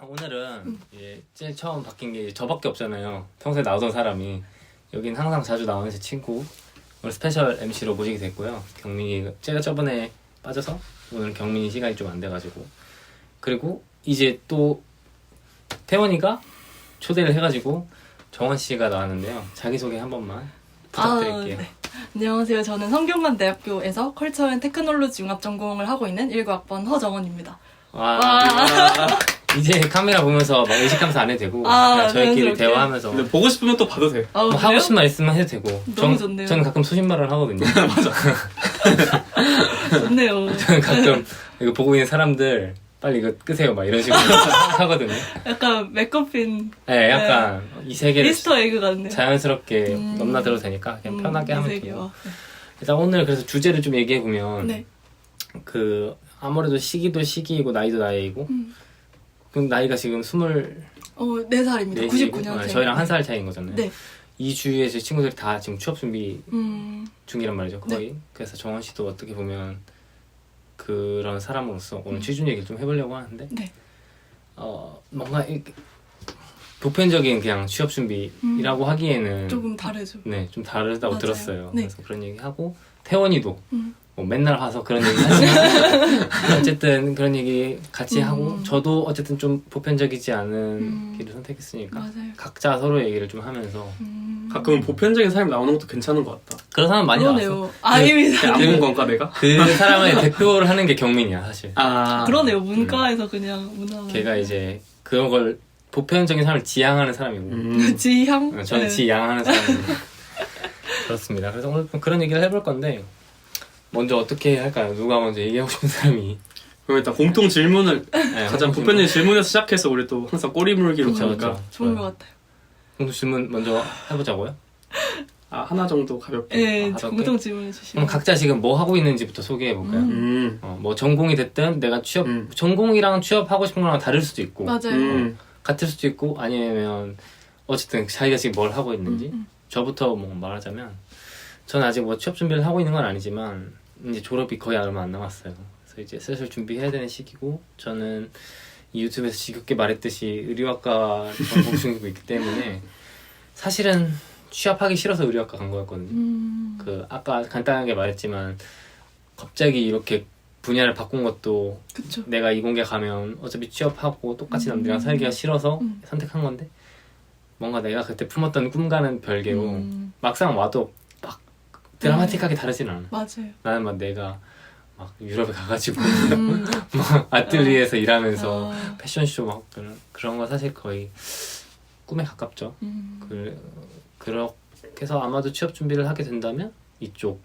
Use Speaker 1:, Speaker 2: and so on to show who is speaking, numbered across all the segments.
Speaker 1: 오늘은 이제 제일 처음 바뀐 게 저밖에 없잖아요. 평소에 나오던 사람이. 여긴 항상 자주 나오는 제 친구. 오늘 스페셜 MC로 모시게 됐고요. 경민이, 제가 저번에 빠져서 오늘 경민이 시간이 좀 안 돼가지고. 그리고 이제 또 태원이가 초대를 해가지고 정원 씨가 나왔는데요. 자기소개 한 번만 부탁드릴게요.
Speaker 2: 네. 안녕하세요. 저는 성균관대학교에서 컬처 앤 테크놀로지 융합 전공을 하고 있는 19학번 허정원입니다.
Speaker 1: 와. 이제 카메라 보면서 막 의식하면서 안 해도 되고 그냥 저희끼리
Speaker 2: 자연스럽게.
Speaker 1: 대화하면서
Speaker 3: 근데 보고 싶으면 또 봐도 돼.
Speaker 1: 뭐 하고 싶은 말 있으면 해도 되고.
Speaker 2: 너무 좋네요.
Speaker 1: 저는 가끔 소신발언을 하거든요.
Speaker 2: 좋네요.
Speaker 1: 저는 가끔 이거 보고 있는 사람들 빨리 이거 끄세요 막 이런 식으로 하거든요.
Speaker 2: 약간 맥커핀
Speaker 1: 네, 약간 이 세계를
Speaker 2: 미스터 에그 같네요.
Speaker 1: 자연스럽게 넘나들어도 되니까 그냥 편하게 하면 돼요.
Speaker 2: 세계와.
Speaker 1: 일단 오늘 그래서 주제를 좀 얘기해 보면
Speaker 2: 네.
Speaker 1: 그 아무래도 시기도 시기이고 나이도 나이이고 그럼 나이가 지금
Speaker 2: 4살입니다. 99년생.
Speaker 1: 저희랑 한 살 차이인 거잖아요.
Speaker 2: 네.
Speaker 1: 이 주위에 제 친구들이 다 지금 취업 준비 중이란 말이죠, 거의.
Speaker 2: 네.
Speaker 1: 그래서 정원 씨도 어떻게 보면 그런 사람으로서 오늘 취준 얘기를 좀 해보려고 하는데,
Speaker 2: 네.
Speaker 1: 뭔가 이렇게 보편적인 그냥 취업 준비라고 하기에는
Speaker 2: 조금 다르죠.
Speaker 1: 네, 좀 다르다고
Speaker 2: 맞아요.
Speaker 1: 들었어요.
Speaker 2: 네.
Speaker 1: 그래서 그런 얘기 하고 태원이도
Speaker 2: 음.
Speaker 1: 뭐 맨날 와서 그런 얘기 하지만 어쨌든 그런 얘기 같이 하고 저도 어쨌든 좀 보편적이지 않은 길을 선택했으니까
Speaker 2: 맞아요.
Speaker 1: 각자 서로 얘기를 좀 하면서
Speaker 3: 가끔은 보편적인 사람이 나오는 것도 괜찮은 것 같다.
Speaker 1: 그런 사람 많이 나왔어.
Speaker 2: 그러네요. 이미
Speaker 3: 안 본 건가 내가?
Speaker 1: 그 사람의 대표를 하는 게 경민이야 사실.
Speaker 2: 그러네요. 문과에서 그냥 문화.
Speaker 1: 걔가 이제 그런 걸 보편적인 사람을 지향하는 사람이고
Speaker 2: 지향?
Speaker 1: 저는
Speaker 2: 네.
Speaker 1: 지향하는 사람입니다. 그렇습니다. 그래서 오늘 좀 그런 얘기를 해볼 건데 먼저 어떻게 할까요? 누가 먼저 얘기하고 싶은 사람이?
Speaker 3: 그럼 일단 공통 질문을
Speaker 1: 네,
Speaker 3: 가장 보편적인 질문에서 시작해서 우리 또 항상 꼬리 물기로
Speaker 1: 그렇죠,
Speaker 3: 가니까
Speaker 1: 그렇죠.
Speaker 2: 좋은 것 같아요.
Speaker 1: 공통 질문 먼저 해보자고요?
Speaker 3: 하나 정도 가볍게.
Speaker 2: 네,
Speaker 1: 가볍게?
Speaker 2: 공통 질문해 주시면.
Speaker 1: 그럼 각자 지금 뭐 하고 있는지부터 소개해볼까요? 뭐 전공이 됐든 내가 취업 전공이랑 취업하고 싶은 거랑 다를 수도 있고
Speaker 2: 맞아요.
Speaker 1: 같을 수도 있고 아니면 어쨌든 자기가 지금 뭘 하고 있는지 저부터 뭐 말하자면 저는 아직 뭐 취업 준비를 하고 있는 건 아니지만 이제 졸업이 거의 얼마 안 남았어요. 그래서 이제 슬슬 준비해야 되는 시기고 저는 이 유튜브에서 지겹게 말했듯이 의료학과 전공 중이고 있기 때문에 사실은 취업하기 싫어서 의료학과 간 거였거든요. 그 아까 간단하게 말했지만 갑자기 이렇게 분야를 바꾼 것도
Speaker 2: 그쵸.
Speaker 1: 내가 이공계 가면 어차피 취업하고 똑같이 남들이랑 살기가 싫어서 선택한 건데 뭔가 내가 그때 품었던 꿈과는 별개로 막상 와도 막 드라마틱하게 다르진 않아.
Speaker 2: 맞아요.
Speaker 1: 나는 막 내가 막 유럽에 가가지고 막 아틀리에에서 일하면서 패션쇼 막 그런 거 사실 거의 꿈에 가깝죠. 그렇게 해서 아마도 취업 준비를 하게 된다면 이쪽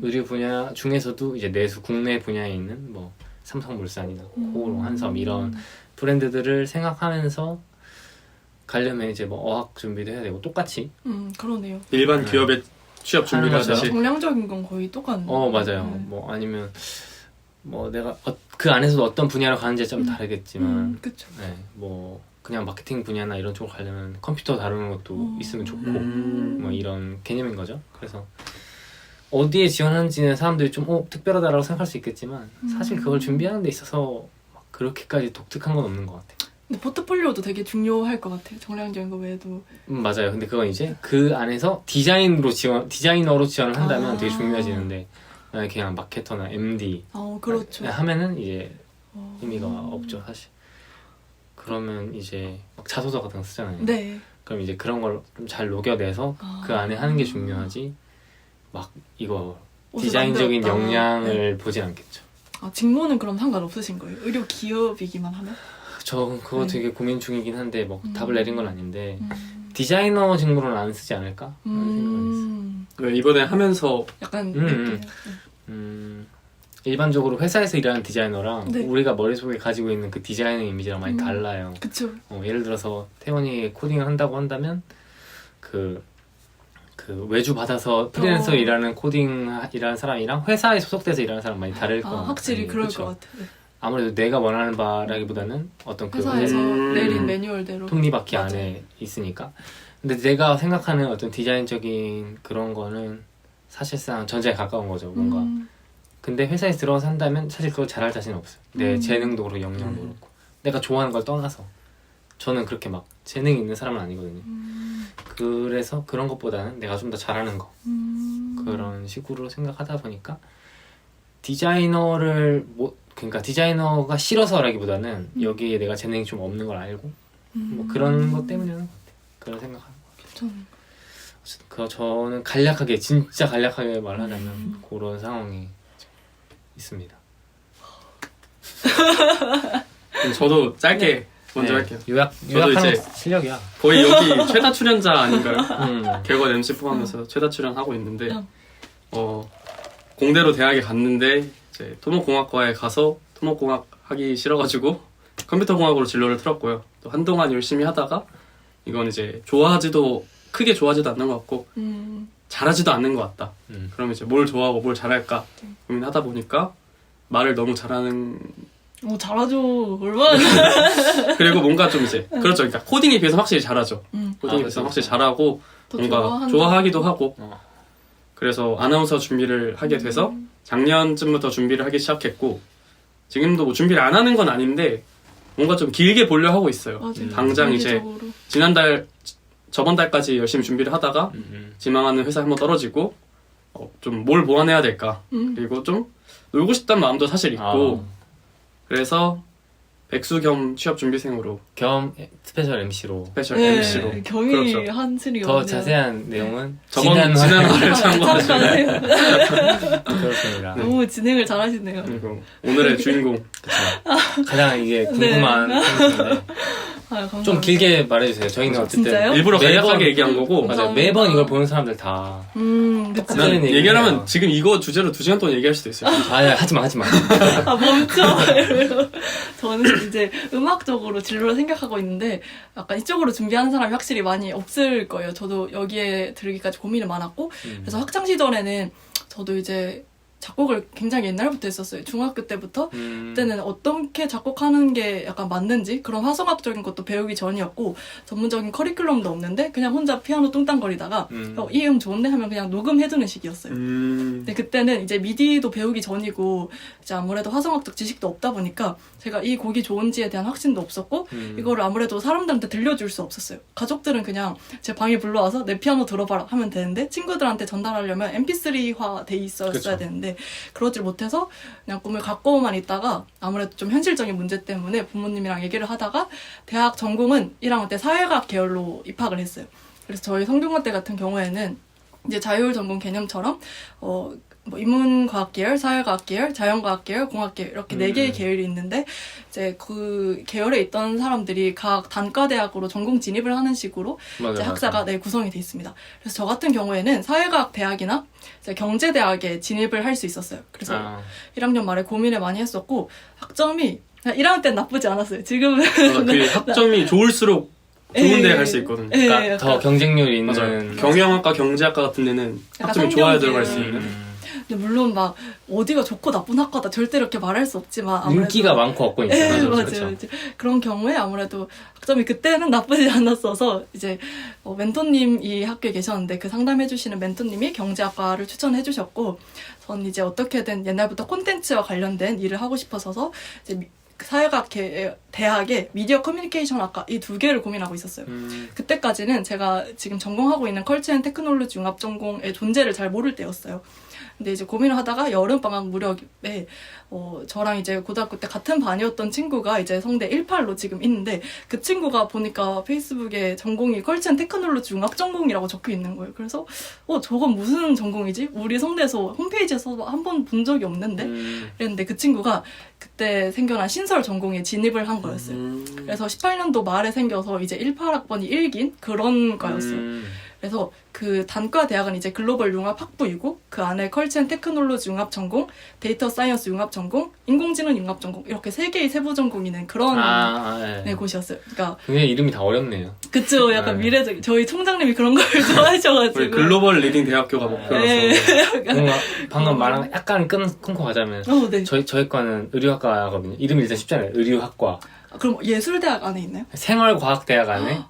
Speaker 1: 의료 분야 중에서도 이제 내수 국내 분야에 있는 뭐 삼성물산이나 코오롱, 한섬 이런 브랜드들을 생각하면서 가려면 이제 뭐 어학 준비도 해야 되고 똑같이
Speaker 2: 그러네요.
Speaker 3: 일반 기업의 취업 준비를
Speaker 1: 하는 거죠.
Speaker 3: 하듯이.
Speaker 2: 정량적인 건 거의 똑같네요.
Speaker 1: 맞아요. 뭐 아니면 뭐 내가 그 안에서도 어떤 분야로 가는지 좀 다르겠지만
Speaker 2: 그쵸.
Speaker 1: 네, 뭐 그냥 마케팅 분야나 이런 쪽으로 가려면 컴퓨터 다루는 것도 있으면 좋고 뭐 이런 개념인 거죠. 그래서 어디에 지원하는지는 사람들이 좀 특별하다라고 생각할 수 있겠지만 사실 그걸 준비하는 데 있어서 막 그렇게까지 독특한 건 없는 것 같아요.
Speaker 2: 근데 포트폴리오도 되게 중요할 것 같아요. 정량적인 거 외에도.
Speaker 1: 맞아요. 근데 그건 이제 그 안에서 디자이너로 지원을 한다면 되게 중요해지는데 만약에 그냥 마케터나 MD
Speaker 2: 그렇죠.
Speaker 1: 하면은 이제 의미가 없죠 사실. 그러면 이제 막 자소서 같은 거 쓰잖아요.
Speaker 2: 네.
Speaker 1: 그럼 이제 그런 걸 좀 잘 녹여내서 그 안에 하는 게 중요하지 막 이거
Speaker 2: 옷을
Speaker 1: 디자인적인
Speaker 2: 만들었다.
Speaker 1: 역량을 보진 않겠죠.
Speaker 2: 직무는 그럼 상관없으신 거예요? 의료 기업이기만 하면?
Speaker 1: 저 그거
Speaker 2: 네.
Speaker 1: 되게 고민 중이긴 한데 뭐 답을 내린 건 아닌데 디자이너 직무로는 안 쓰지 않을까? 라는 생각은 있어요.
Speaker 3: 네, 이번에 하면서
Speaker 2: 약간
Speaker 1: 음.
Speaker 2: 느낌.
Speaker 1: 일반적으로 회사에서 일하는 디자이너랑
Speaker 2: 네.
Speaker 1: 우리가 머릿속에 가지고 있는 그 디자이너 이미지랑 많이 달라요.
Speaker 2: 그쵸.
Speaker 1: 예를 들어서 태원이 코딩을 한다고 한다면 그 외주 받아서 프리랜서 일하는 일하는 사람이랑 회사에 소속돼서 일하는 사람 많이 다를 거예요.
Speaker 2: 확실히 그럴 것 같아요.
Speaker 1: 아무래도 내가 원하는 바라기보다는 어떤 그
Speaker 2: 회사에서 내린 매뉴얼대로.
Speaker 1: 톱니바퀴
Speaker 2: 맞아요.
Speaker 1: 안에 있으니까. 근데 내가 생각하는 어떤 디자인적인 그런 거는 사실상 전자에 가까운 거죠, 뭔가. 근데 회사에 들어가서 한다면 사실 그걸 잘할 자신은 없어요. 내 재능도 그렇고 역량도 그렇고. 내가 좋아하는 걸 떠나서 저는 그렇게 막 재능이 있는 사람은 아니거든요. 그래서 그런 것보다는 내가 좀 더 잘하는 거 그런 식으로 생각하다 보니까 디자이너를 그러니까 디자이너가 싫어서라기보다는 여기에 내가 재능이 좀 없는 걸 알고 뭐 그런 것 때문이라는 것 같아요. 그런 생각하는 것 같아요. 어쨌든 저는 간략하게 진짜 간략하게 말하자면 그런 상황이 있습니다.
Speaker 3: 그럼 저도 짧게 먼저 할게요.
Speaker 1: 요약하는
Speaker 3: 이제
Speaker 1: 거 실력이야.
Speaker 3: 거의 여기 최다 출연자 아닌가요? 개건 MC 포함해서 최다 출연하고 있는데 공대로 대학에 갔는데 이제 토목공학과에 가서 토목공학 하기 싫어가지고 컴퓨터공학으로 진로를 틀었고요. 또 한동안 열심히 하다가 이건 이제 크게 좋아하지도 않는 것 같고 잘하지도 않는 것 같다. 그럼 이제 뭘 좋아하고 뭘 잘할까 고민하다 보니까 말을 너무 잘하는
Speaker 2: 잘하죠. 얼마나.
Speaker 3: 그리고 뭔가 좀 이제 그렇죠. 그러니까 코딩에 비해서 확실히 잘하죠. 코딩에 비해서
Speaker 1: 그렇죠.
Speaker 3: 확실히 잘하고 뭔가 좋아하기도 하고 그래서 아나운서 준비를 하게 돼서 작년쯤부터 준비를 하기 시작했고 지금도 뭐 준비를 안 하는 건 아닌데 뭔가 좀 길게 보려 하고 있어요. 당장 이제 저번 달까지 열심히 준비를 하다가 지망하는 회사 한번 떨어지고 좀 뭘 보완해야 될까 그리고 좀 놀고 싶다는 마음도 사실 있고 그래서 백수 겸 취업 준비생으로
Speaker 1: 겸 스페셜 MC로
Speaker 3: 스페셜 MC로
Speaker 2: 겸이
Speaker 3: 그렇죠.
Speaker 2: 한슬이
Speaker 1: 더 자세한 내용은
Speaker 3: 지난 화를 참고하시면
Speaker 1: 그렇습니다.
Speaker 2: 너무 진행을 잘하시네요.
Speaker 3: 그리고 오늘의 주인공
Speaker 1: 가장 이게 궁금한 포인트인데 좀 길게 말해주세요. 저희는 어쨌든
Speaker 2: 진짜요?
Speaker 3: 일부러 간략하게 얘기한 거고
Speaker 1: 맞아요. 매번 이걸 보는 사람들 다
Speaker 2: 그치.
Speaker 3: 난
Speaker 1: 얘기해요.
Speaker 3: 얘기를 하면 지금 이거 주제로 2시간 동안 얘기할 수도 있어요.
Speaker 1: 아니 하지마
Speaker 2: 멈춰. 저는 이제 음악적으로 진로를 생각하고 있는데 약간 이쪽으로 준비하는 사람이 확실히 많이 없을 거예요. 저도 여기에 들기까지 고민이 많았고 그래서 학창 시절에는 저도 이제 작곡을 굉장히 옛날부터 했었어요. 중학교 때부터. 그때는 어떻게 작곡하는 게 약간 맞는지 그런 화성학적인 것도 배우기 전이었고 전문적인 커리큘럼도 없는데 그냥 혼자 피아노 뚱땅거리다가 이 좋은데 하면 그냥 녹음해두는 식이었어요. 근데 그때는 이제 미디도 배우기 전이고 이제 아무래도 화성학적 지식도 없다 보니까 제가 이 곡이 좋은지에 대한 확신도 없었고 이거를 아무래도 사람들한테 들려줄 수 없었어요. 가족들은 그냥 제 방에 불러와서 내 피아노 들어봐라 하면 되는데 친구들한테 전달하려면 mp3화 돼 있었어야
Speaker 1: 그쵸.
Speaker 2: 되는데 그러질 못해서 그냥 꿈을 갖고만 있다가 아무래도 좀 현실적인 문제 때문에 부모님이랑 얘기를 하다가 대학 전공은 1학년 때 사회과학 계열로 입학을 했어요. 그래서 저희 성균관대 같은 경우에는 이제 자율 전공 개념처럼 뭐 인문과학 계열, 사회과학 계열, 자연과학 계열, 공학 계열 이렇게 4개의 계열이 있는데 이제 그 계열에 있던 사람들이 각 단과대학으로 전공 진입을 하는 식으로 이제 학사가 구성이 돼 있습니다. 그래서 저 같은 경우에는 사회과학 대학이나 이제 경제대학에 진입을 할 수 있었어요. 그래서 1학년 말에 고민을 많이 했었고 학점이 1학년 때는 나쁘지 않았어요. 지금은
Speaker 3: 그 학점이 좋을수록 좋은데 갈 수 있거든요.
Speaker 1: 그러니까 더 경쟁률이 있는
Speaker 3: 맞아요. 경영학과, 경제학과 같은 데는 학점이 좋아야 들어갈 수 있는.
Speaker 2: 근데 물론 막 어디가 좋고 나쁜 학과다 절대 이렇게 말할 수 없지만 아무래도
Speaker 1: 인기가 많고 없고 있잖아요.
Speaker 2: 맞아요. 그런 경우에 아무래도 학점이 그때는 나쁘지 않았어서 이제 멘토님이 학교에 계셨는데 그 상담해주시는 멘토님이 경제학과를 추천해주셨고 전 이제 어떻게든 옛날부터 콘텐츠와 관련된 일을 하고 싶어서 이제 사회과학 대학의 미디어 커뮤니케이션 학과 이 2개를 고민하고 있었어요. 그때까지는 제가 지금 전공하고 있는 컬처 앤 테크놀로지 융합 전공의 존재를 잘 모를 때였어요. 근데 이제 고민을 하다가 여름방학 무렵에 저랑 이제 고등학교 때 같은 반이었던 친구가 이제 성대 18로 지금 있는데 그 친구가 보니까 페이스북에 전공이 컬처 앤 테크놀로지 융합 전공이라고 적혀 있는 거예요. 그래서 저건 무슨 전공이지? 우리 성대에서 홈페이지에서 한 번 본 적이 없는데? 그랬는데 그 친구가 그때 생겨난 신설 전공에 진입을 한 거였어요. 그래서 18년도 말에 생겨서 이제 18학번이 1긴 그런 과였어요. 그래서 그 단과 대학은 이제 글로벌 융합 학부이고 그 안에 컬처 앤 테크놀로지 융합 전공, 데이터 사이언스 융합 전공, 인공지능 융합 전공 이렇게 3개의 세부 전공이 있는 그런 곳이었어요. 그러니까
Speaker 1: 굉장히 이름이 다 어렵네요.
Speaker 2: 그쵸, 약간 미래적. 저희 총장님이 그런 걸 좋아하셔가지고.
Speaker 3: 우리 글로벌 리딩 대학교가 목표라서.
Speaker 1: 뭔가 방금 말한 거 약간 끊고 가자면
Speaker 2: 네.
Speaker 1: 저희 과는 의류학과거든요. 이름이 일단 쉽잖아요. 의류학과.
Speaker 2: 그럼 예술대학 안에 있나요?
Speaker 1: 생활과학대학 안에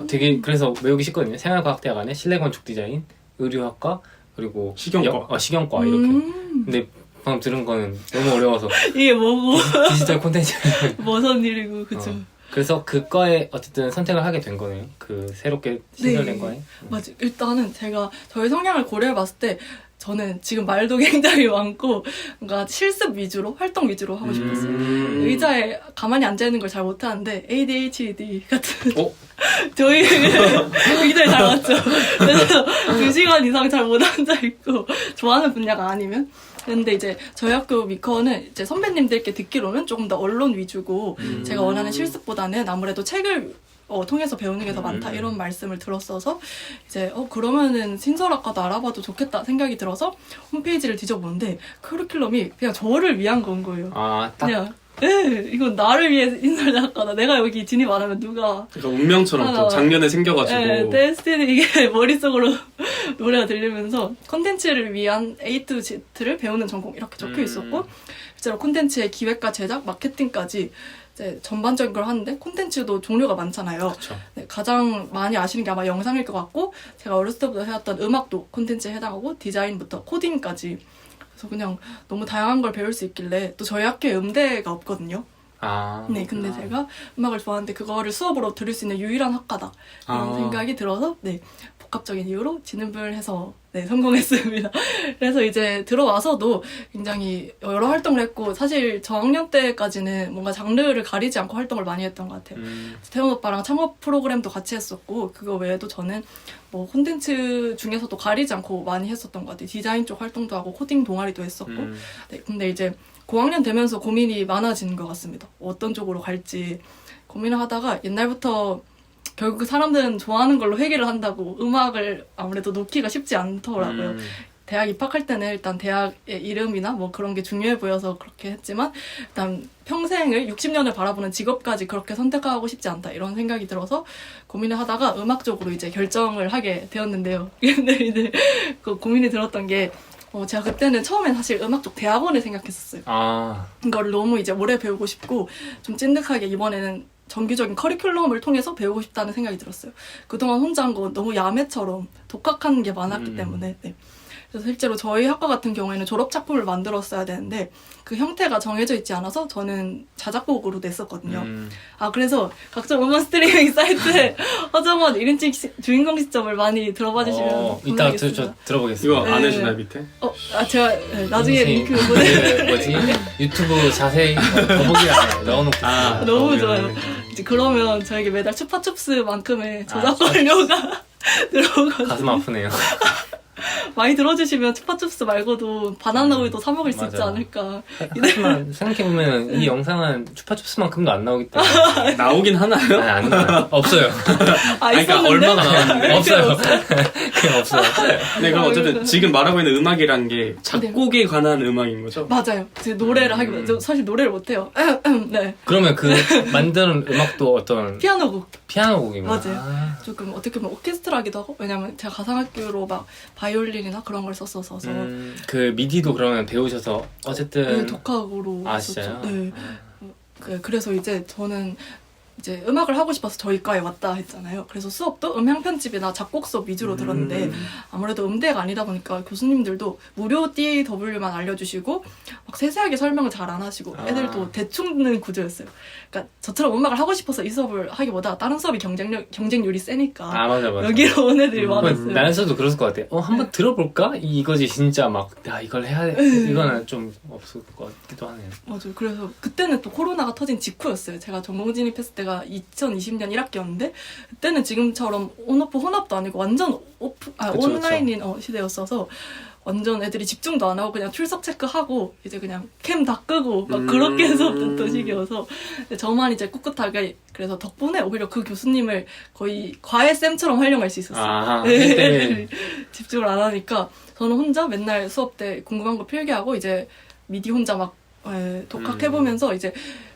Speaker 1: 되게 그래서 외우기 쉽거든요. 생활과학대학 안에 실내건축 디자인, 의류학과 그리고
Speaker 3: 식용과.
Speaker 1: 식용과 이렇게. 근데 방금 들은 거는 너무 어려워서
Speaker 2: 이게 뭐고
Speaker 1: 디지털 콘텐츠.
Speaker 2: 무슨 일이고 그죠.
Speaker 1: 그래서 그 과에 어쨌든 선택을 하게 된 거네요. 그 새롭게 신설된 과에.
Speaker 2: 맞아. 일단은 제가 저희 성향을 고려해봤을 때 저는 지금 말도 굉장히 많고 뭔가 실습 위주로 활동 위주로 하고 싶었어요. 의자에 가만히 앉아있는 걸 잘 못하는데 ADHD 같은 저희 굉장히 잘 맞죠. 그래서 2시간 이상 잘 못 앉아있고 좋아하는 분야가 아니면 근데 이제 저희 학교 미커는 이제 선배님들께 듣기로는 조금 더 언론 위주고 제가 원하는 실습보다는 아무래도 책을 통해서 배우는 게 더 많다 이런 말씀을 들었어서 이제 그러면은 신설학과도 알아봐도 좋겠다 생각이 들어서 홈페이지를 뒤져보는데 커리큘럼이 그냥 저를 위한 건 거예요.
Speaker 1: 딱.
Speaker 2: 그냥 이건 나를 위해 신설학과다. 내가 여기 진입 안 하면 누가
Speaker 3: 그러니까 운명처럼 또 작년에 생겨가지고
Speaker 2: 데스티니 이게 머릿속으로 노래가 들리면서 콘텐츠를 위한 A to Z를 배우는 전공 이렇게 적혀 있었고 실제로 콘텐츠의 기획과 제작, 마케팅까지 이제 전반적인 걸 하는데 콘텐츠도 종류가 많잖아요. 네, 가장 많이 아시는 게 아마 영상일 것 같고 제가 어렸을 때부터 해왔던 음악도 콘텐츠에 해당하고 디자인부터 코딩까지 그래서 그냥 너무 다양한 걸 배울 수 있길래 또 저희 학교에 음대가 없거든요. 네, 근데 제가 음악을 좋아하는데 그거를 수업으로 들을 수 있는 유일한 학과다 이런 생각이 들어서 네 복합적인 이유로 진입을 해서 네 성공했습니다. 그래서 이제 들어와서도 굉장히 여러 활동을 했고 사실 저학년 때까지는 뭔가 장르를 가리지 않고 활동을 많이 했던 것 같아요. 태훈 오빠랑 창업 프로그램도 같이 했었고 그거 외에도 저는 뭐 콘텐츠 중에서도 가리지 않고 많이 했었던 것 같아요. 디자인 쪽 활동도 하고 코딩 동아리도 했었고 네, 근데 이제 고학년 되면서 고민이 많아지는 것 같습니다. 어떤 쪽으로 갈지 고민을 하다가 옛날부터 결국 사람들은 좋아하는 걸로 회귀를 한다고 음악을 아무래도 놓기가 쉽지 않더라고요. 대학 입학할 때는 일단 대학의 이름이나 뭐 그런 게 중요해 보여서 그렇게 했지만 일단 평생을 60년을 바라보는 직업까지 그렇게 선택하고 싶지 않다 이런 생각이 들어서 고민을 하다가 음악 쪽으로 이제 결정을 하게 되었는데요. 근데 이제 그 고민이 들었던 게 제가 그때는 처음엔 사실 음악 쪽 대학원을 생각했었어요. 이걸 너무 이제 오래 배우고 싶고 좀 찐득하게 이번에는 정규적인 커리큘럼을 통해서 배우고 싶다는 생각이 들었어요. 그동안 혼자 한 거 너무 야매처럼 독학하는 게 많았기 때문에 네. 그래서 실제로 저희 학과 같은 경우에는 졸업 작품을 만들었어야 되는데 그 형태가 정해져 있지 않아서 저는 자작곡으로 냈었거든요. 그래서 각종 음원 스트리밍 사이트에 허정원 1인칭 주인공 시점을 많이 들어봐 주시면
Speaker 1: 이따 저 들어보겠습니다.
Speaker 3: 이거 안 해주나요 밑에?
Speaker 2: 제가 나중에 링크
Speaker 1: 뭐지? 유튜브 자세히 더보기란에 넣어놓고
Speaker 2: 너무 좋아요. 이제 그러면 저에게 매달 추파춥스만큼의 저작권료가 들어오거든요.
Speaker 1: 가슴 아프네요.
Speaker 2: 많이 들어주시면 추파춥스 말고도 바나나 우유도 사 먹을 수 있지 않을까.
Speaker 1: 하지만 생각해보면 이 영상은 추파춥스만큼도 안 나오기 때문에
Speaker 3: 나오긴 하나요?
Speaker 1: 아니, 안 나와요. 없어요.
Speaker 3: 그러니까 얼마가 나왔는데?
Speaker 1: 없어요. 그냥 없어요.
Speaker 3: 네, 그럼 어쨌든 지금 말하고 있는 음악이란 게 작곡에 관한 음악인 거죠?
Speaker 2: 맞아요. 노래를 하기 위해 사실 노래를 못해요. 네.
Speaker 1: 그러면 그 만드는 음악도 어떤 피아노곡이구나.
Speaker 2: 맞아요. 조금 어떻게 보면 오케스트라기도 하고 왜냐면 제가 가상악기로 막 바이올린이나 그런 걸 썼어서
Speaker 1: 그 미디도 그러면 배우셔서 어쨌든
Speaker 2: 네, 독학으로
Speaker 1: 진짜요?
Speaker 2: 네. 그래서 이제 저는 이제 음악을 하고 싶어서 저희 과에 왔다 했잖아요. 그래서 수업도 음향 편집이나 작곡 수업 위주로 들었는데 아무래도 음대가 아니다 보니까 교수님들도 무료 DAW만 알려주시고 막 세세하게 설명을 잘 안 하시고 애들도 대충 듣는 구조였어요. 그러니까 저처럼 음악을 하고 싶어서 이 수업을 하기보다 다른 수업이 경쟁률이 세니까
Speaker 1: 맞아.
Speaker 2: 여기로 온 애들이 많았어요.
Speaker 1: 나연서도 그랬을 것 같아. 한번 들어볼까? 이거지 진짜 막 이걸 해야 돼. 이거는 좀 없을 것 같기도 하네요.
Speaker 2: 맞아요. 그래서 그때는 또 코로나가 터진 직후였어요. 제가 전공 진입했을 때가 2020년 1학기였는데 그때는 지금처럼 온오프 혼합도 아니고 완전 온라인인 시대였어서 완전 애들이 집중도 안 하고 그냥 출석 체크하고 이제 그냥 캠 다 끄고 막 그렇게 해서 듣던 시기여서 저만 이제 꿋꿋하게 그래서 덕분에 오히려 그 교수님을 거의 과외쌤처럼 활용할 수 있었어요. 애들이 집중을 안 하니까 저는 혼자 맨날 수업 때 궁금한 거 필기하고 이제 미디 혼자 막 독학해보면서 이제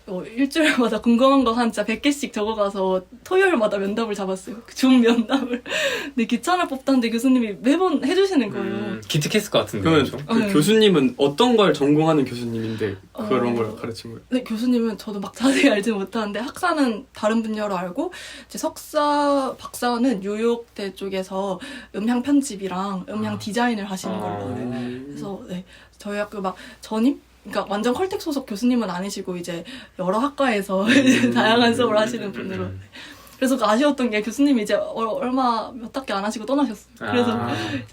Speaker 2: 일주일마다 궁금한 거 한 진짜 100개씩 적어가서 토요일마다 면담을 잡았어요. 줌 면담을. 근데 기차를 뽑다는데 교수님이 매번 해주시는 거예요.
Speaker 1: 기특했을 것 같은데.
Speaker 3: 그러면
Speaker 1: 그렇죠?
Speaker 3: 그
Speaker 2: 네.
Speaker 3: 교수님은 어떤 걸 전공하는 교수님인데 그런 걸 가르친 거예요?
Speaker 2: 네, 교수님은 저도 막 자세히 알지는 못하는데 학사는 다른 분야로 알고 이제 석사, 박사는 뉴욕대 쪽에서 음향 편집이랑 음향 디자인을 하시는 걸로 알아요. 그래서 네, 저희 학교 막 전임? 그러니까 완전 컬텍 소속 교수님은 아니시고 이제 여러 학과에서 다양한 수업을 하시는 분으로. 그래서 아쉬웠던 게 교수님이 이제 얼마 몇 학기 안 하시고 떠나셨어요. 그래서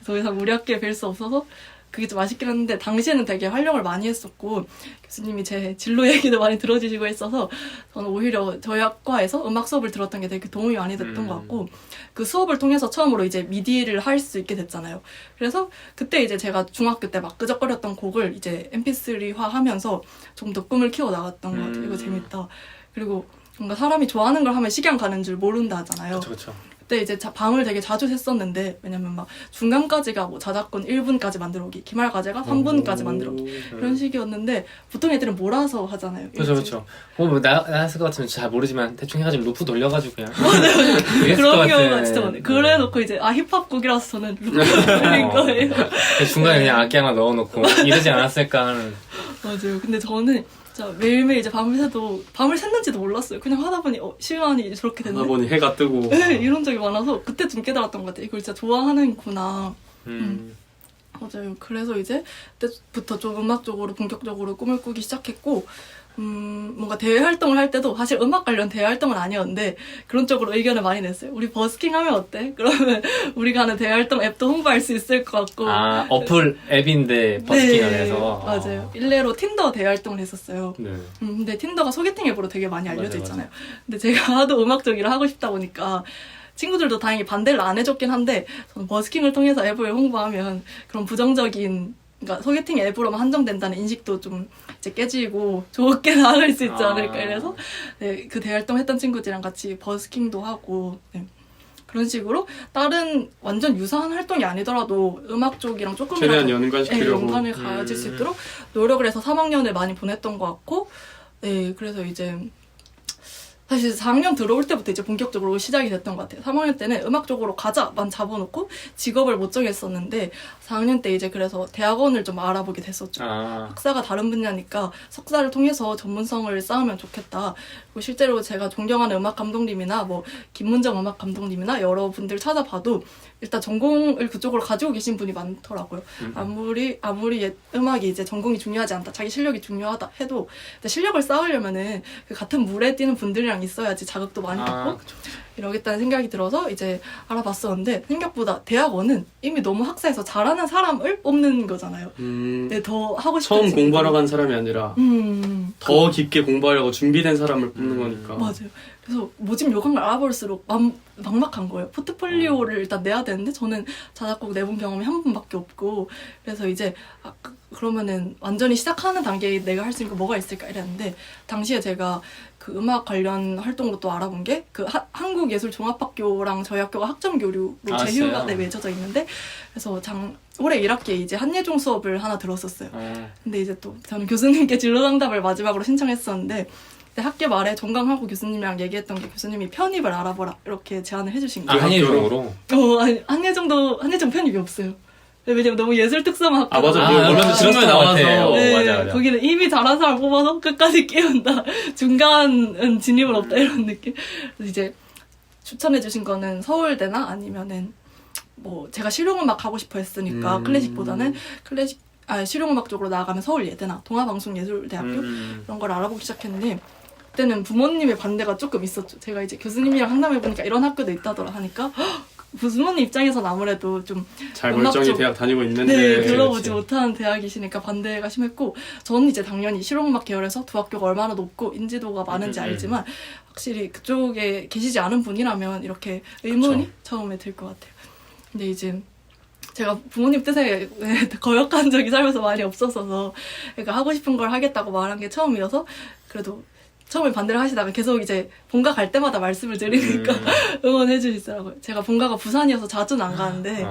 Speaker 2: 더 이상 우리 학교에 뵐 수 없어서 그게 좀 아쉽긴 했는데 당시에는 되게 활용을 많이 했었고 교수님이 제 진로 얘기도 많이 들어주시고 했어서 저는 오히려 저희 학과에서 음악 수업을 들었던 게 되게 도움이 많이 됐던 것 같고 그 수업을 통해서 처음으로 이제 미디를 할 수 있게 됐잖아요. 그래서 그때 이제 제가 중학교 때 막 끄적거렸던 곡을 이제 mp3화 하면서 좀 더 꿈을 키워 나갔던 것 같아요. 이거 재밌다. 그리고 뭔가 사람이 좋아하는 걸 하면 시간 가는 줄 모른다 하잖아요.
Speaker 1: 그렇죠.
Speaker 2: 그때 이제 밤을 되게 자주 샜었는데 왜냐면 막 중간까지가 뭐 자작권 1분까지 만들어오기, 기말과제가 3분까지 만들어오기 그런 식이었는데 보통 애들은 몰아서 하잖아요.
Speaker 1: 그렇죠. 나였을 것 같으면 잘 모르지만 대충 해가지고 루프 돌려가지고 그냥.
Speaker 2: 그런 경우가 진짜 많아요. 그래놓고 이제 힙합곡이라서 저는 루프 돌린 거예요.
Speaker 1: 중간에 그냥 악기 하나 넣어놓고 이러지 않았을까 하는.
Speaker 2: 맞아요. 근데 저는 진짜 매일매일 이제 밤을 새도 밤을 샜는지도 몰랐어요. 그냥 하다 보니 시간이 저렇게 됐네.
Speaker 3: 하다 보니 해가 뜨고.
Speaker 2: 네, 이런 적이 많아서 그때 좀 깨달았던 것 같아요. 이걸 진짜 좋아하는구나. 맞아요. 그래서 이제 그때부터 좀 음악적으로 본격적으로 꿈을 꾸기 시작했고 뭔가 대외 활동을 할 때도 사실 음악 관련 대외 활동은 아니었는데 그런 쪽으로 의견을 많이 냈어요. 우리 버스킹 하면 어때? 그러면 우리가 하는 대외 활동 앱도 홍보할 수 있을 것 같고.
Speaker 1: 어플 앱인데 버스킹을 해서.
Speaker 2: 맞아요. 일례로 틴더 대외 활동을 했었어요.
Speaker 1: 네.
Speaker 2: 근데 틴더가 소개팅 앱으로 되게 많이 알려져 있잖아요.
Speaker 1: 맞아요.
Speaker 2: 근데 제가 하도 음악 쪽이라 하고 싶다 보니까 친구들도 다행히 반대를 안 해줬긴 한데 저는 버스킹을 통해서 앱을 홍보하면 그런 부정적인 그러니까 소개팅 앱으로만 한정된다는 인식도 좀 이제 깨지고 좋게 나아갈 수 있지 않을까 이래서 네, 그 대활동 했던 친구들이랑 같이 버스킹도 하고 네. 그런 식으로 다른 완전 유사한 활동이 아니더라도 음악 쪽이랑 조금이라도
Speaker 3: 최대한 연관시키려고.
Speaker 2: 네, 연관을 가질 수 있도록 노력을 해서 3학년을 많이 보냈던 것 같고 네 그래서 이제 사실 4학년 들어올 때부터 이제 본격적으로 시작이 됐던 것 같아요. 3학년 때는 음악 쪽으로 가자만 잡아놓고 직업을 못 정했었는데 4학년 때 이제 그래서 대학원을 좀 알아보게 됐었죠. 학사가 다른 분야니까 석사를 통해서 전문성을 쌓으면 좋겠다. 그리고 실제로 제가 존경하는 음악 감독님이나 뭐 김문정 음악 감독님이나 여러 분들 찾아봐도 일단 전공을 그쪽으로 가지고 계신 분이 많더라고요. 아무리 음악이 이제 전공이 중요하지 않다, 자기 실력이 중요하다 해도 실력을 쌓으려면은 그 같은 물에 뛰는 분들이랑 있어야지 자극도 많이 받고 이러겠다는 생각이 들어서 이제 알아봤었는데 생각보다 대학원은 이미 너무 학사에서 잘하는 사람을 뽑는 거잖아요. 네, 더 하고 싶은
Speaker 3: 처음 공부하러 간 사람이 아니라 더 깊게 공부하려고 준비된 사람을 뽑는 거니까.
Speaker 2: 맞아요. 그래서 모집 요강을 알아볼수록 막막한 거예요. 포트폴리오를 일단 내야 되는데 저는 자작곡 내본 경험이 한 번밖에 없고 그래서 이제 그러면은 완전히 시작하는 단계에 내가 할 수 있는 거 뭐가 있을까 이랬는데 당시에 제가 그 음악 관련 활동으로 또 알아본 게 그 한국예술종합학교랑 저희 학교가 학점 교류로 제휴가 맺어져 있는데 그래서 올해 1학기에 이제 한예종 수업을 하나 들었었어요. 근데 이제 또 저는 교수님께 진로 상담을 마지막으로 신청했었는데 학기 말에 종강하고 교수님이랑 얘기했던 게 교수님이 편입을 알아보라 이렇게 제안을 해주신 거예요.
Speaker 1: 한예종으로?
Speaker 2: 아니, 한예종 편입이 없어요. 왜냐면 너무 예술 특성 학교.
Speaker 3: 맞아. 얼마 전에 나와서.
Speaker 2: 네,
Speaker 1: 맞아.
Speaker 2: 거기는 이미 잘한 사람 뽑아서 끝까지 깨운다. 중간은 진입은 없다 이런 느낌. 그래서 이제 추천해주신 거는 서울대나 아니면은 뭐 제가 실용음악 하고 싶어 했으니까 클래식보다는 실용음악 쪽으로 나아가면 서울예대나 동아방송예술대학교 이런 걸 알아보기 시작했는데 그때는 부모님의 반대가 조금 있었죠. 제가 이제 교수님이랑 상담해보니까 이런 학교도 있다더라 하니까 부모님 입장에서는 아무래도 좀
Speaker 3: 잘 멀쩡히 대학 다니고 있는데
Speaker 2: 네, 들러보지 못하는 대학이시니까 반대가 심했고 저는 이제 당연히 실용음악 계열에서 두 학교가 얼마나 높고 인지도가 많은지 알지만 확실히 그쪽에 계시지 않은 분이라면 이렇게 의문이 처음에 들 것 같아요. 근데 이제 제가 부모님 뜻에 거역한 적이 살면서 많이 없었어서 그러니까 하고 싶은 걸 하겠다고 말한 게 처음이어서 그래도 처음에 반대를 하시다가 계속 이제 본가 갈 때마다 말씀을 드리니까 응원해 주시더라고요. 제가 본가가 부산이어서 자주는 안 가는데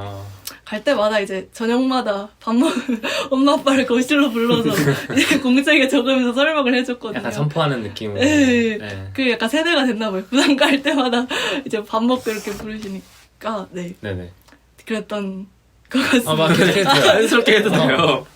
Speaker 2: 갈 때마다 이제 저녁마다 밥 먹으면 엄마 아빠를 거실로 불러서 이제 공책에 적으면서 설명을 해줬거든요.
Speaker 1: 약간 선포하는 느낌으로.
Speaker 2: 네.
Speaker 1: 네.
Speaker 2: 그 약간 세대가 됐나 봐요. 부산 갈 때마다 이제 밥 먹고 이렇게 부르시니까 네
Speaker 1: 네네.
Speaker 2: 그랬던 것 같습니다.
Speaker 1: 막
Speaker 3: 자연스럽게 해도 돼요.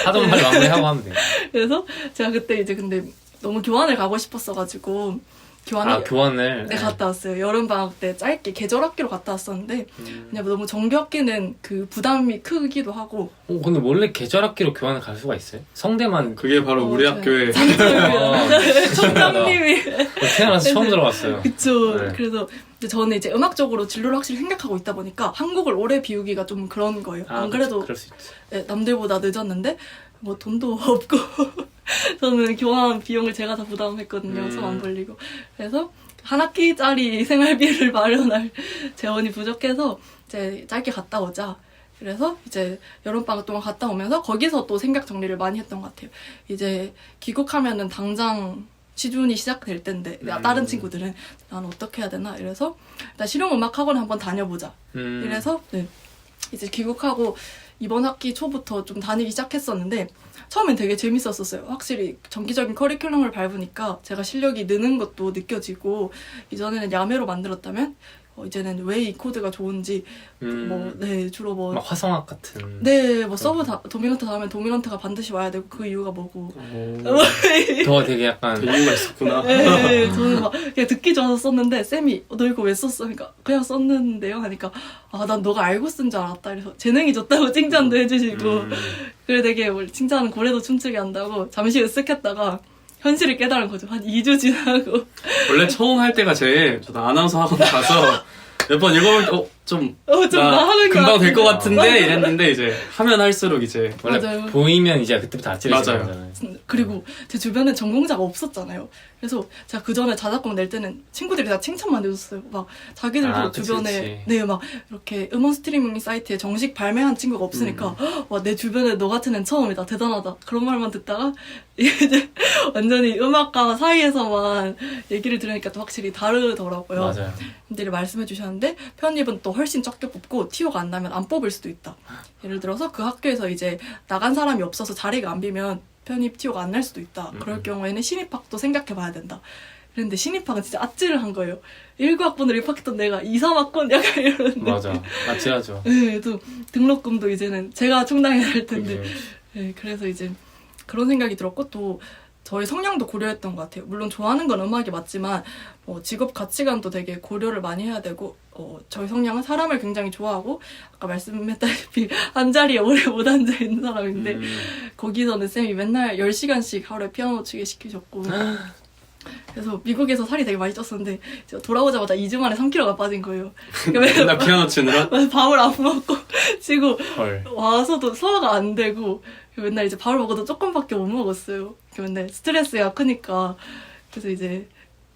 Speaker 1: 하던 말 마무리하고 하면 돼요.
Speaker 2: 그래서 제가 그때 이제 근데 너무 교환을 가고 싶었어가지고 교환을
Speaker 1: 교환을.
Speaker 2: 네, 갔다 왔어요. 여름방학 때 짧게 계절 학기로 갔다 왔었는데 그냥 너무 정규 학기는 그 부담이 크기도 하고
Speaker 1: 근데 원래 계절 학기로 교환을 갈 수가 있어요? 성대만.
Speaker 3: 그게 바로 우리
Speaker 2: 네.
Speaker 3: 학교의
Speaker 2: 총장님이
Speaker 1: 태어나서 처음 들어봤어요.
Speaker 2: 그쵸.
Speaker 1: 네.
Speaker 2: 그래서 이제 저는 이제 음악적으로 진로를 확실히 생각하고 있다 보니까 한국을 오래 비우기가 좀 그런 거예요. 안 그래도
Speaker 1: 그럴 수 있지.
Speaker 2: 네, 남들보다 늦었는데 뭐 돈도 없고 저는 교환 비용을 제가 다 부담했거든요. 손 안 벌리고. 그래서 한 학기짜리 생활비를 마련할 재원이 부족해서 이제 짧게 갔다 오자. 그래서 이제 여름방학 동안 갔다 오면서 거기서 또 생각 정리를 많이 했던 것 같아요. 이제 귀국하면은 당장 시준이 시작될 텐데 다른 친구들은 난 어떻게 해야 되나 이래서 일단 실용음악학원 한번 다녀보자. 이래서 네, 이제 귀국하고 이번 학기 초부터 좀 다니기 시작했었는데 처음엔 되게 재밌었었어요. 확실히 정기적인 커리큘럼을 밟으니까 제가 실력이 느는 것도 느껴지고 이전에는 야매로 만들었다면 이제는 왜 이 코드가 좋은지 뭐 네 주로 뭐
Speaker 1: 막 화성학 같은.
Speaker 2: 네, 뭐 서브 도미넌트 다음에 도미넌트가 반드시 와야 되고 그 이유가 뭐고.
Speaker 1: 더 되게 약간.
Speaker 3: 이유가 있었구나.
Speaker 2: 네, 저는 막 그냥 듣기 좋아서 썼는데 쌤이 너 이거 왜 썼어? 그러니까 그냥 썼는데요. 하니까 난 너가 알고 쓴 줄 알았다. 그래서 재능이 좋다고 칭찬도 해주시고 그래 되게 칭찬은 고래도 춤추게 한다고 잠시 으쓱했다가 현실을 깨달은 거죠. 한 2주 지나고.
Speaker 3: 원래 처음 할 때가 저도 아나운서 학원 가서 몇 번 읽어볼 때 좀
Speaker 2: 나 하는 거
Speaker 3: 금방 될 것
Speaker 2: 같은데.
Speaker 3: 같은데 이랬는데 이제 하면 할수록 이제
Speaker 1: 원래
Speaker 2: 맞아요.
Speaker 1: 보이면 이제 그때부터 아찔해지는
Speaker 3: 맞아요.
Speaker 1: 거잖아요.
Speaker 2: 그리고 제 주변에 전공자가 없었잖아요. 그래서 제가 그 전에 자작곡 낼 때는 친구들이 다 칭찬만 해줬어요. 막 자기들도
Speaker 1: 그치,
Speaker 2: 주변에
Speaker 1: 그치.
Speaker 2: 네 막 이렇게 음원 스트리밍 사이트에 정식 발매한 친구가 없으니까 와 내 주변에 너 같은 애는 처음이다 대단하다 그런 말만 듣다가 이제 완전히 음악가 사이에서만 얘기를 들으니까 또 확실히 다르더라고요.
Speaker 1: 맞아요.
Speaker 2: 분들이 말씀해 주셨는데 편입은 또 훨씬 적게 뽑고 티오가 안 나면 안 뽑을 수도 있다. 예를 들어서 그 학교에서 이제 나간 사람이 없어서 자리가 안 비면 편입 티오가 안 날 수도 있다. 그럴 경우에는 신입학도 생각해 봐야 된다. 그런데 신입학은 진짜 아찔을 한 거예요. 19학번으로 입학했던 내가 2, 3학번 약간 이러는데
Speaker 1: 맞아. 아찔하죠.
Speaker 2: 네, 또 등록금도 이제는 제가 충당해야 할 텐데
Speaker 1: 그게.
Speaker 2: 네, 그래서 이제 그런 생각이 들었고 또 저희 성향도 고려했던 것 같아요. 물론 좋아하는 건 음악이 맞지만 직업 가치관도 되게 고려를 많이 해야 되고 저희 성향은 사람을 굉장히 좋아하고 아까 말씀했다시피 한 자리에 오래 못 앉아 있는 사람인데 거기서는 쌤이 맨날 10시간씩 하루에 피아노 치게 시키셨고 그래서 미국에서 살이 되게 많이 쪘었는데 제가 돌아오자마자 2주 만에 3kg가 빠진 거예요.
Speaker 3: 맨날 피아노 치느라
Speaker 2: 밥을 안 먹고 치고
Speaker 1: 헐.
Speaker 2: 와서도 소화가 안 되고 맨날 이제 밥을 먹어도 조금밖에 못 먹었어요. 맨날 스트레스가 크니까 그래서 이제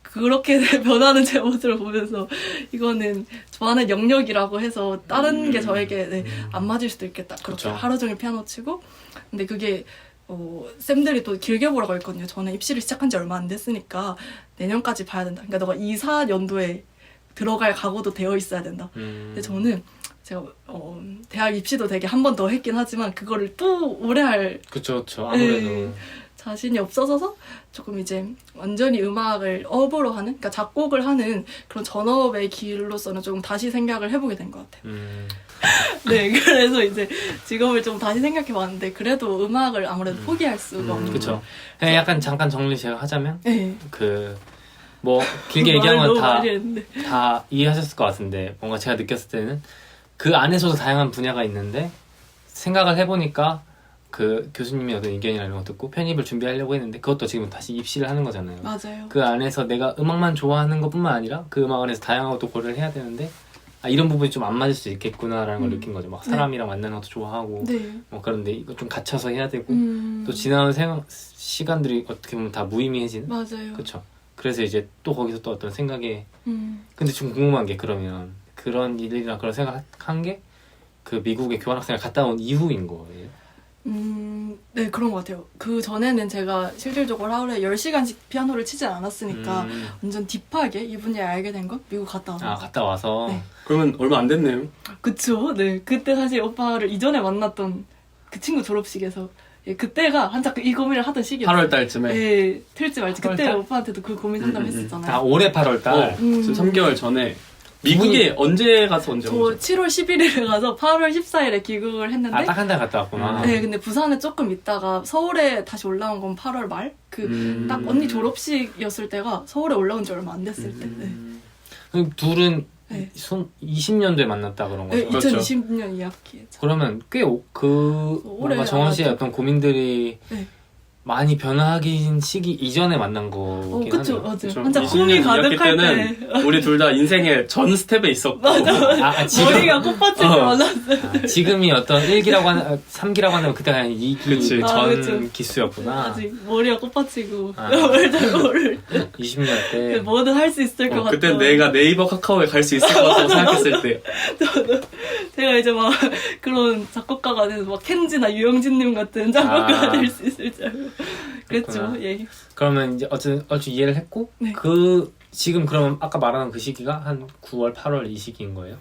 Speaker 2: 그렇게 변하는 제 모습을 보면서 이거는 좋아하는 영역이라고 해서 다른 게 저에게 안 맞을 수도 있겠다. 그렇게
Speaker 1: 그쵸.
Speaker 2: 하루 종일 피아노 치고 근데 그게 쌤들이 또 길게 보라고 했거든요. 저는 입시를 시작한 지 얼마 안 됐으니까 내년까지 봐야 된다. 그러니까 너가 2, 4년도에 들어갈 각오도 되어 있어야 된다. 근데 저는 제가 대학 입시도 되게 한 번 더 했긴 하지만 그거를 또 오래 할
Speaker 1: 그쵸. 아무래도.
Speaker 2: 네. 자신이 없어서 조금 이제 완전히 음악을 업으로 하는, 그러니까 작곡을 하는 그런 전업의 길로서는 조금 다시 생각을 해보게 된 것 같아요. 네, 그래서 이제 직업을 좀 다시 생각해봤는데 그래도 음악을 아무래도 포기할 수가 없는.
Speaker 1: 그쵸. 그냥 약간 잠깐 정리 제가 하자면
Speaker 2: 네.
Speaker 1: 뭐 길게
Speaker 2: 말을
Speaker 1: 얘기한
Speaker 2: 너무
Speaker 1: 건
Speaker 2: 많이 했는데.
Speaker 1: 다 이해하셨을 것 같은데 뭔가 제가 느꼈을 때는 그 안에서도 다양한 분야가 있는데 생각을 해보니까 그 교수님의 어떤 의견이나 이런 거 듣고 편입을 준비하려고 했는데 그것도 지금 다시 입시를 하는 거잖아요.
Speaker 2: 맞아요.
Speaker 1: 그 안에서 내가 음악만 좋아하는 것뿐만 아니라 그 음악 안에서 다양한 것도 고려를 해야 되는데 이런 부분이 좀 안 맞을 수 있겠구나라는 걸 느낀 거죠. 막 사람이랑 만나는 것도 좋아하고
Speaker 2: 네.
Speaker 1: 그런데 이거 좀 갇혀서 해야 되고 또 지나는 시간들이 어떻게 보면 다 무의미해지는.
Speaker 2: 맞아요.
Speaker 1: 그렇죠. 그래서 이제 또 거기서 또 어떤 생각에 근데 좀 궁금한 게 그러면 그런 일이나 그런 생각한 게 그 미국에 교환학생을 갔다 온 이후인 거예요?
Speaker 2: 네, 그런 것 같아요. 그 전에는 제가 실질적으로 하루에 10시간씩 피아노를 치지 않았으니까 완전 딥하게 이 분야에 알게 된 건 미국 갔다 와서.
Speaker 1: 아, 갔다 와서.
Speaker 2: 네.
Speaker 3: 그러면 얼마 안 됐네요.
Speaker 2: 그쵸. 네. 그때 사실 오빠를 이전에 만났던 그 친구 졸업식에서 예, 그때가 한창 이 고민을 하던 시기였어요.
Speaker 3: 8월 달쯤에.
Speaker 2: 예, 틀지 말지. 그때
Speaker 1: 8월 달?
Speaker 2: 오빠한테도 그 고민 상담 했었잖아요.
Speaker 1: 아, 올해 8월달.
Speaker 3: 지금 3개월 전에. 미국에 언제 가서 언제
Speaker 2: 저
Speaker 3: 오죠?
Speaker 2: 7월 11일에 가서 8월 14일에 귀국을 했는데
Speaker 1: 아, 딱 한 달 갔다 왔구나.
Speaker 2: 네, 근데 부산에 조금 있다가 서울에 다시 올라온 건 8월 말? 딱 언니 졸업식이었을 때가 서울에 올라온 지 얼마 안 됐을 때. 네.
Speaker 1: 그럼 둘은
Speaker 2: 네.
Speaker 1: 20년도에 만났다 그런 거죠?
Speaker 2: 네,
Speaker 3: 그렇죠.
Speaker 2: 2020년 2학기에.
Speaker 1: 그러면 꽤
Speaker 2: 오래
Speaker 1: 뭔가 정원 씨의
Speaker 2: 알았죠.
Speaker 1: 어떤 고민들이
Speaker 2: 네.
Speaker 1: 많이 변화하긴 시기 이전에 만난 거긴
Speaker 2: 그쵸,
Speaker 1: 하네요.
Speaker 2: 맞아요.
Speaker 3: 그쵸.
Speaker 2: 한창 꿈이
Speaker 3: 20년
Speaker 2: 가득할
Speaker 3: 때는
Speaker 2: 때.
Speaker 3: 우리 둘 다 인생의 전 스텝에 있었고
Speaker 2: 머리가 꽃받칠 때 만났어요.
Speaker 1: 아, 지금이 어떤 1기라고 하는 3기라고 하면 그때 그냥 2기
Speaker 3: 그치.
Speaker 1: 전
Speaker 2: 아, 그쵸.
Speaker 1: 기수였구나.
Speaker 2: 아직 머리가 꽃받치고
Speaker 1: 아.
Speaker 2: 잘 모를
Speaker 1: 20년 때.
Speaker 2: 뭐든 할 수 있을 것 같아요.
Speaker 3: 그때 내가 네이버 카카오에 갈 수 있을 것 같다고 생각했을 때
Speaker 2: 제가 이제 막 그런 작곡가가 돼서 막 켄지나 유영진님 같은 작곡가가 될 수 있을 줄 알고 그랬죠.
Speaker 1: 그렇구나.
Speaker 2: 예.
Speaker 1: 그러면 이제 어쨌든 얼추 이해를 했고
Speaker 2: 네.
Speaker 1: 지금 그러면 아까 말하는 그 시기가 한 9월, 8월 이 시기인 거예요?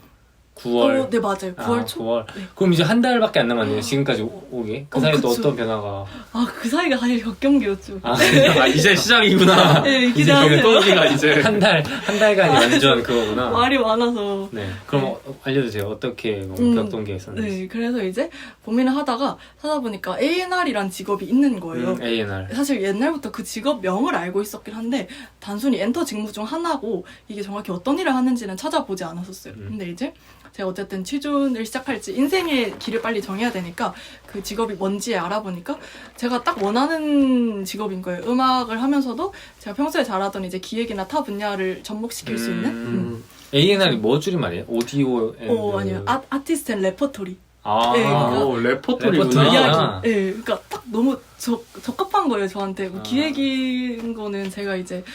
Speaker 1: 9월.
Speaker 2: 네 맞아요. 9월 초.
Speaker 1: 9월.
Speaker 2: 네.
Speaker 1: 그럼 이제 한 달밖에 안 남았네요. 지금까지 오게. 그 사이에 또
Speaker 2: 그쵸.
Speaker 1: 어떤 변화가?
Speaker 2: 그 사이가 사실 격경기였죠.
Speaker 1: 아,
Speaker 3: 아 이제 시작이구나.
Speaker 2: 네,
Speaker 3: 이제
Speaker 2: 기대하세요.
Speaker 3: 또기가 이제
Speaker 1: 한 달간이 완전 그거구나.
Speaker 2: 말이 많아서.
Speaker 1: 네. 그럼 알려주세요. 어떻게 뭐 격동기가 있었는지.
Speaker 2: 네, 그래서 이제 고민을 하다가 찾아보니까 A&R이란 직업이 있는 거예요.
Speaker 1: A&R.
Speaker 2: 사실 옛날부터 그 직업명을 알고 있었긴 한데 단순히 엔터 직무 중 하나고 이게 정확히 어떤 일을 하는지는 찾아보지 않았었어요. 근데 이제 제가 어쨌든 취준을 시작할지 인생의 길을 빨리 정해야 되니까 그 직업이 뭔지 알아보니까 제가 딱 원하는 직업인 거예요. 음악을 하면서도 제가 평소에 잘하던 이제 기획이나 타 분야를 접목시킬 수 있는
Speaker 1: A&R이 뭐 줄임말이에요? 오디오 앤드...
Speaker 2: 아니요. 아티스트 앤 레퍼토리.
Speaker 1: 아,
Speaker 2: 네, 그러니까
Speaker 3: 오,
Speaker 1: 레퍼토리.
Speaker 3: 레퍼토리구나.
Speaker 2: 이야기. 네, 그러니까 딱 너무 적합한 거예요, 저한테. 뭐
Speaker 1: 아.
Speaker 2: 기획인 거는 제가 이제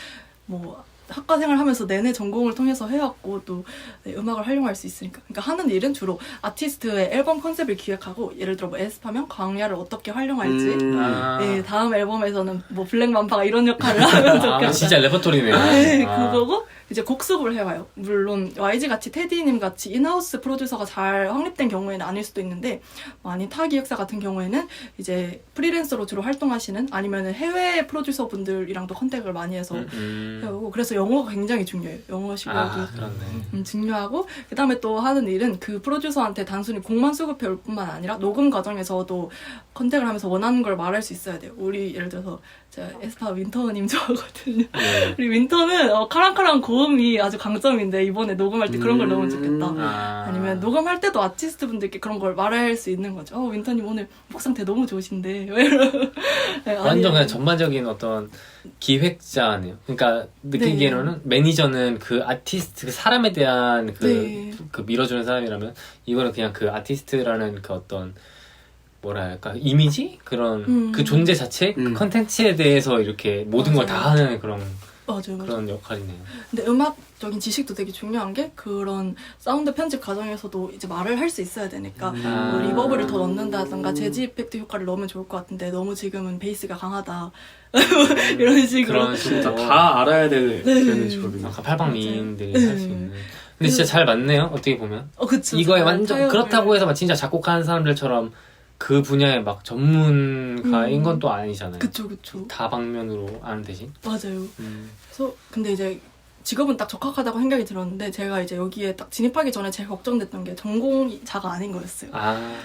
Speaker 2: 뭐 학과 생활하면서 내내 전공을 통해서 해왔고 또 네, 음악을 활용할 수 있으니까. 그러니까 하는 일은 주로 아티스트의 앨범 컨셉을 기획하고 예를 들어 뭐 에스파면 광야를 어떻게 활용할지.
Speaker 1: 아.
Speaker 2: 네, 다음 앨범에서는 뭐 블랙맘바가 이런 역할을 하면 좋겠다.
Speaker 1: 진짜 레퍼토리네요.
Speaker 2: 네,
Speaker 1: 아.
Speaker 2: 그거고 이제 곡수급을 해와요. 물론 YG같이 테디님 같이 인하우스 프로듀서가 잘 확립된 경우에는 아닐 수도 있는데 아닌 타 기획사 같은 경우에는 이제 프리랜서로 주로 활동하시는 아니면 해외 프로듀서 분들이랑도 컨택을 많이 해서 해오고 그래서 영어가 굉장히 중요해요. 영어 실력이
Speaker 1: 그렇네.
Speaker 2: 중요하고 그 다음에 또 하는 일은 그 프로듀서한테 단순히 곡만 수급해 올 뿐만 아니라 녹음 과정에서도 컨택을 하면서 원하는 걸 말할 수 있어야 돼요. 우리 예를 들어서 제가 에스파 윈터님 좋아하거든요.
Speaker 1: 네.
Speaker 2: 우리 윈터는 카랑카랑 고음이 아주 강점인데 이번에 녹음할 때 그런 걸 넣으면 좋겠다. 아니면 녹음할 때도 아티스트 분들께 그런 걸 말할 수 있는 거죠. 윈터님 오늘 목 상태 너무 좋으신데. 네,
Speaker 1: 완전 그냥 전반적인 어떤 기획자네요. 그러니까 느끼기에는 매니저는 그 아티스트, 그 사람에 대한 그 밀어주는 사람이라면 이거는 그냥 그 아티스트라는 그 어떤 뭐랄까 이미지 그런 그 존재 자체 그 컨텐츠에 대해서 이렇게 모든 걸 다 하는 그런 그런 역할이네요.
Speaker 2: 근데 음악적인 지식도 되게 중요한 게 그런 사운드 편집 과정에서도 이제 말을 할 수 있어야 되니까 뭐 리버브를 더 넣는다든가 재즈 이펙트 효과를 넣으면 좋을 것 같은데 너무 지금은 베이스가 강하다 이런 식으로
Speaker 1: 그런
Speaker 3: 진짜 다 알아야 되는 직업이네.
Speaker 1: 아까 팔방미인들이 할 수 있는. 근데 진짜 잘 맞네요. 어떻게 보면.
Speaker 2: 그쵸.
Speaker 1: 이거에 완전 그렇다고 해서 막 진짜 작곡하는 사람들처럼 그 분야의 막 전문가인 건 또 아니잖아요.
Speaker 2: 그쵸.
Speaker 1: 다방면으로 아는 대신.
Speaker 2: 맞아요. 그래서 근데 이제 직업은 딱 적합하다고 생각이 들었는데 제가 이제 여기에 딱 진입하기 전에 제일 걱정됐던 게 전공자가 아닌 거였어요.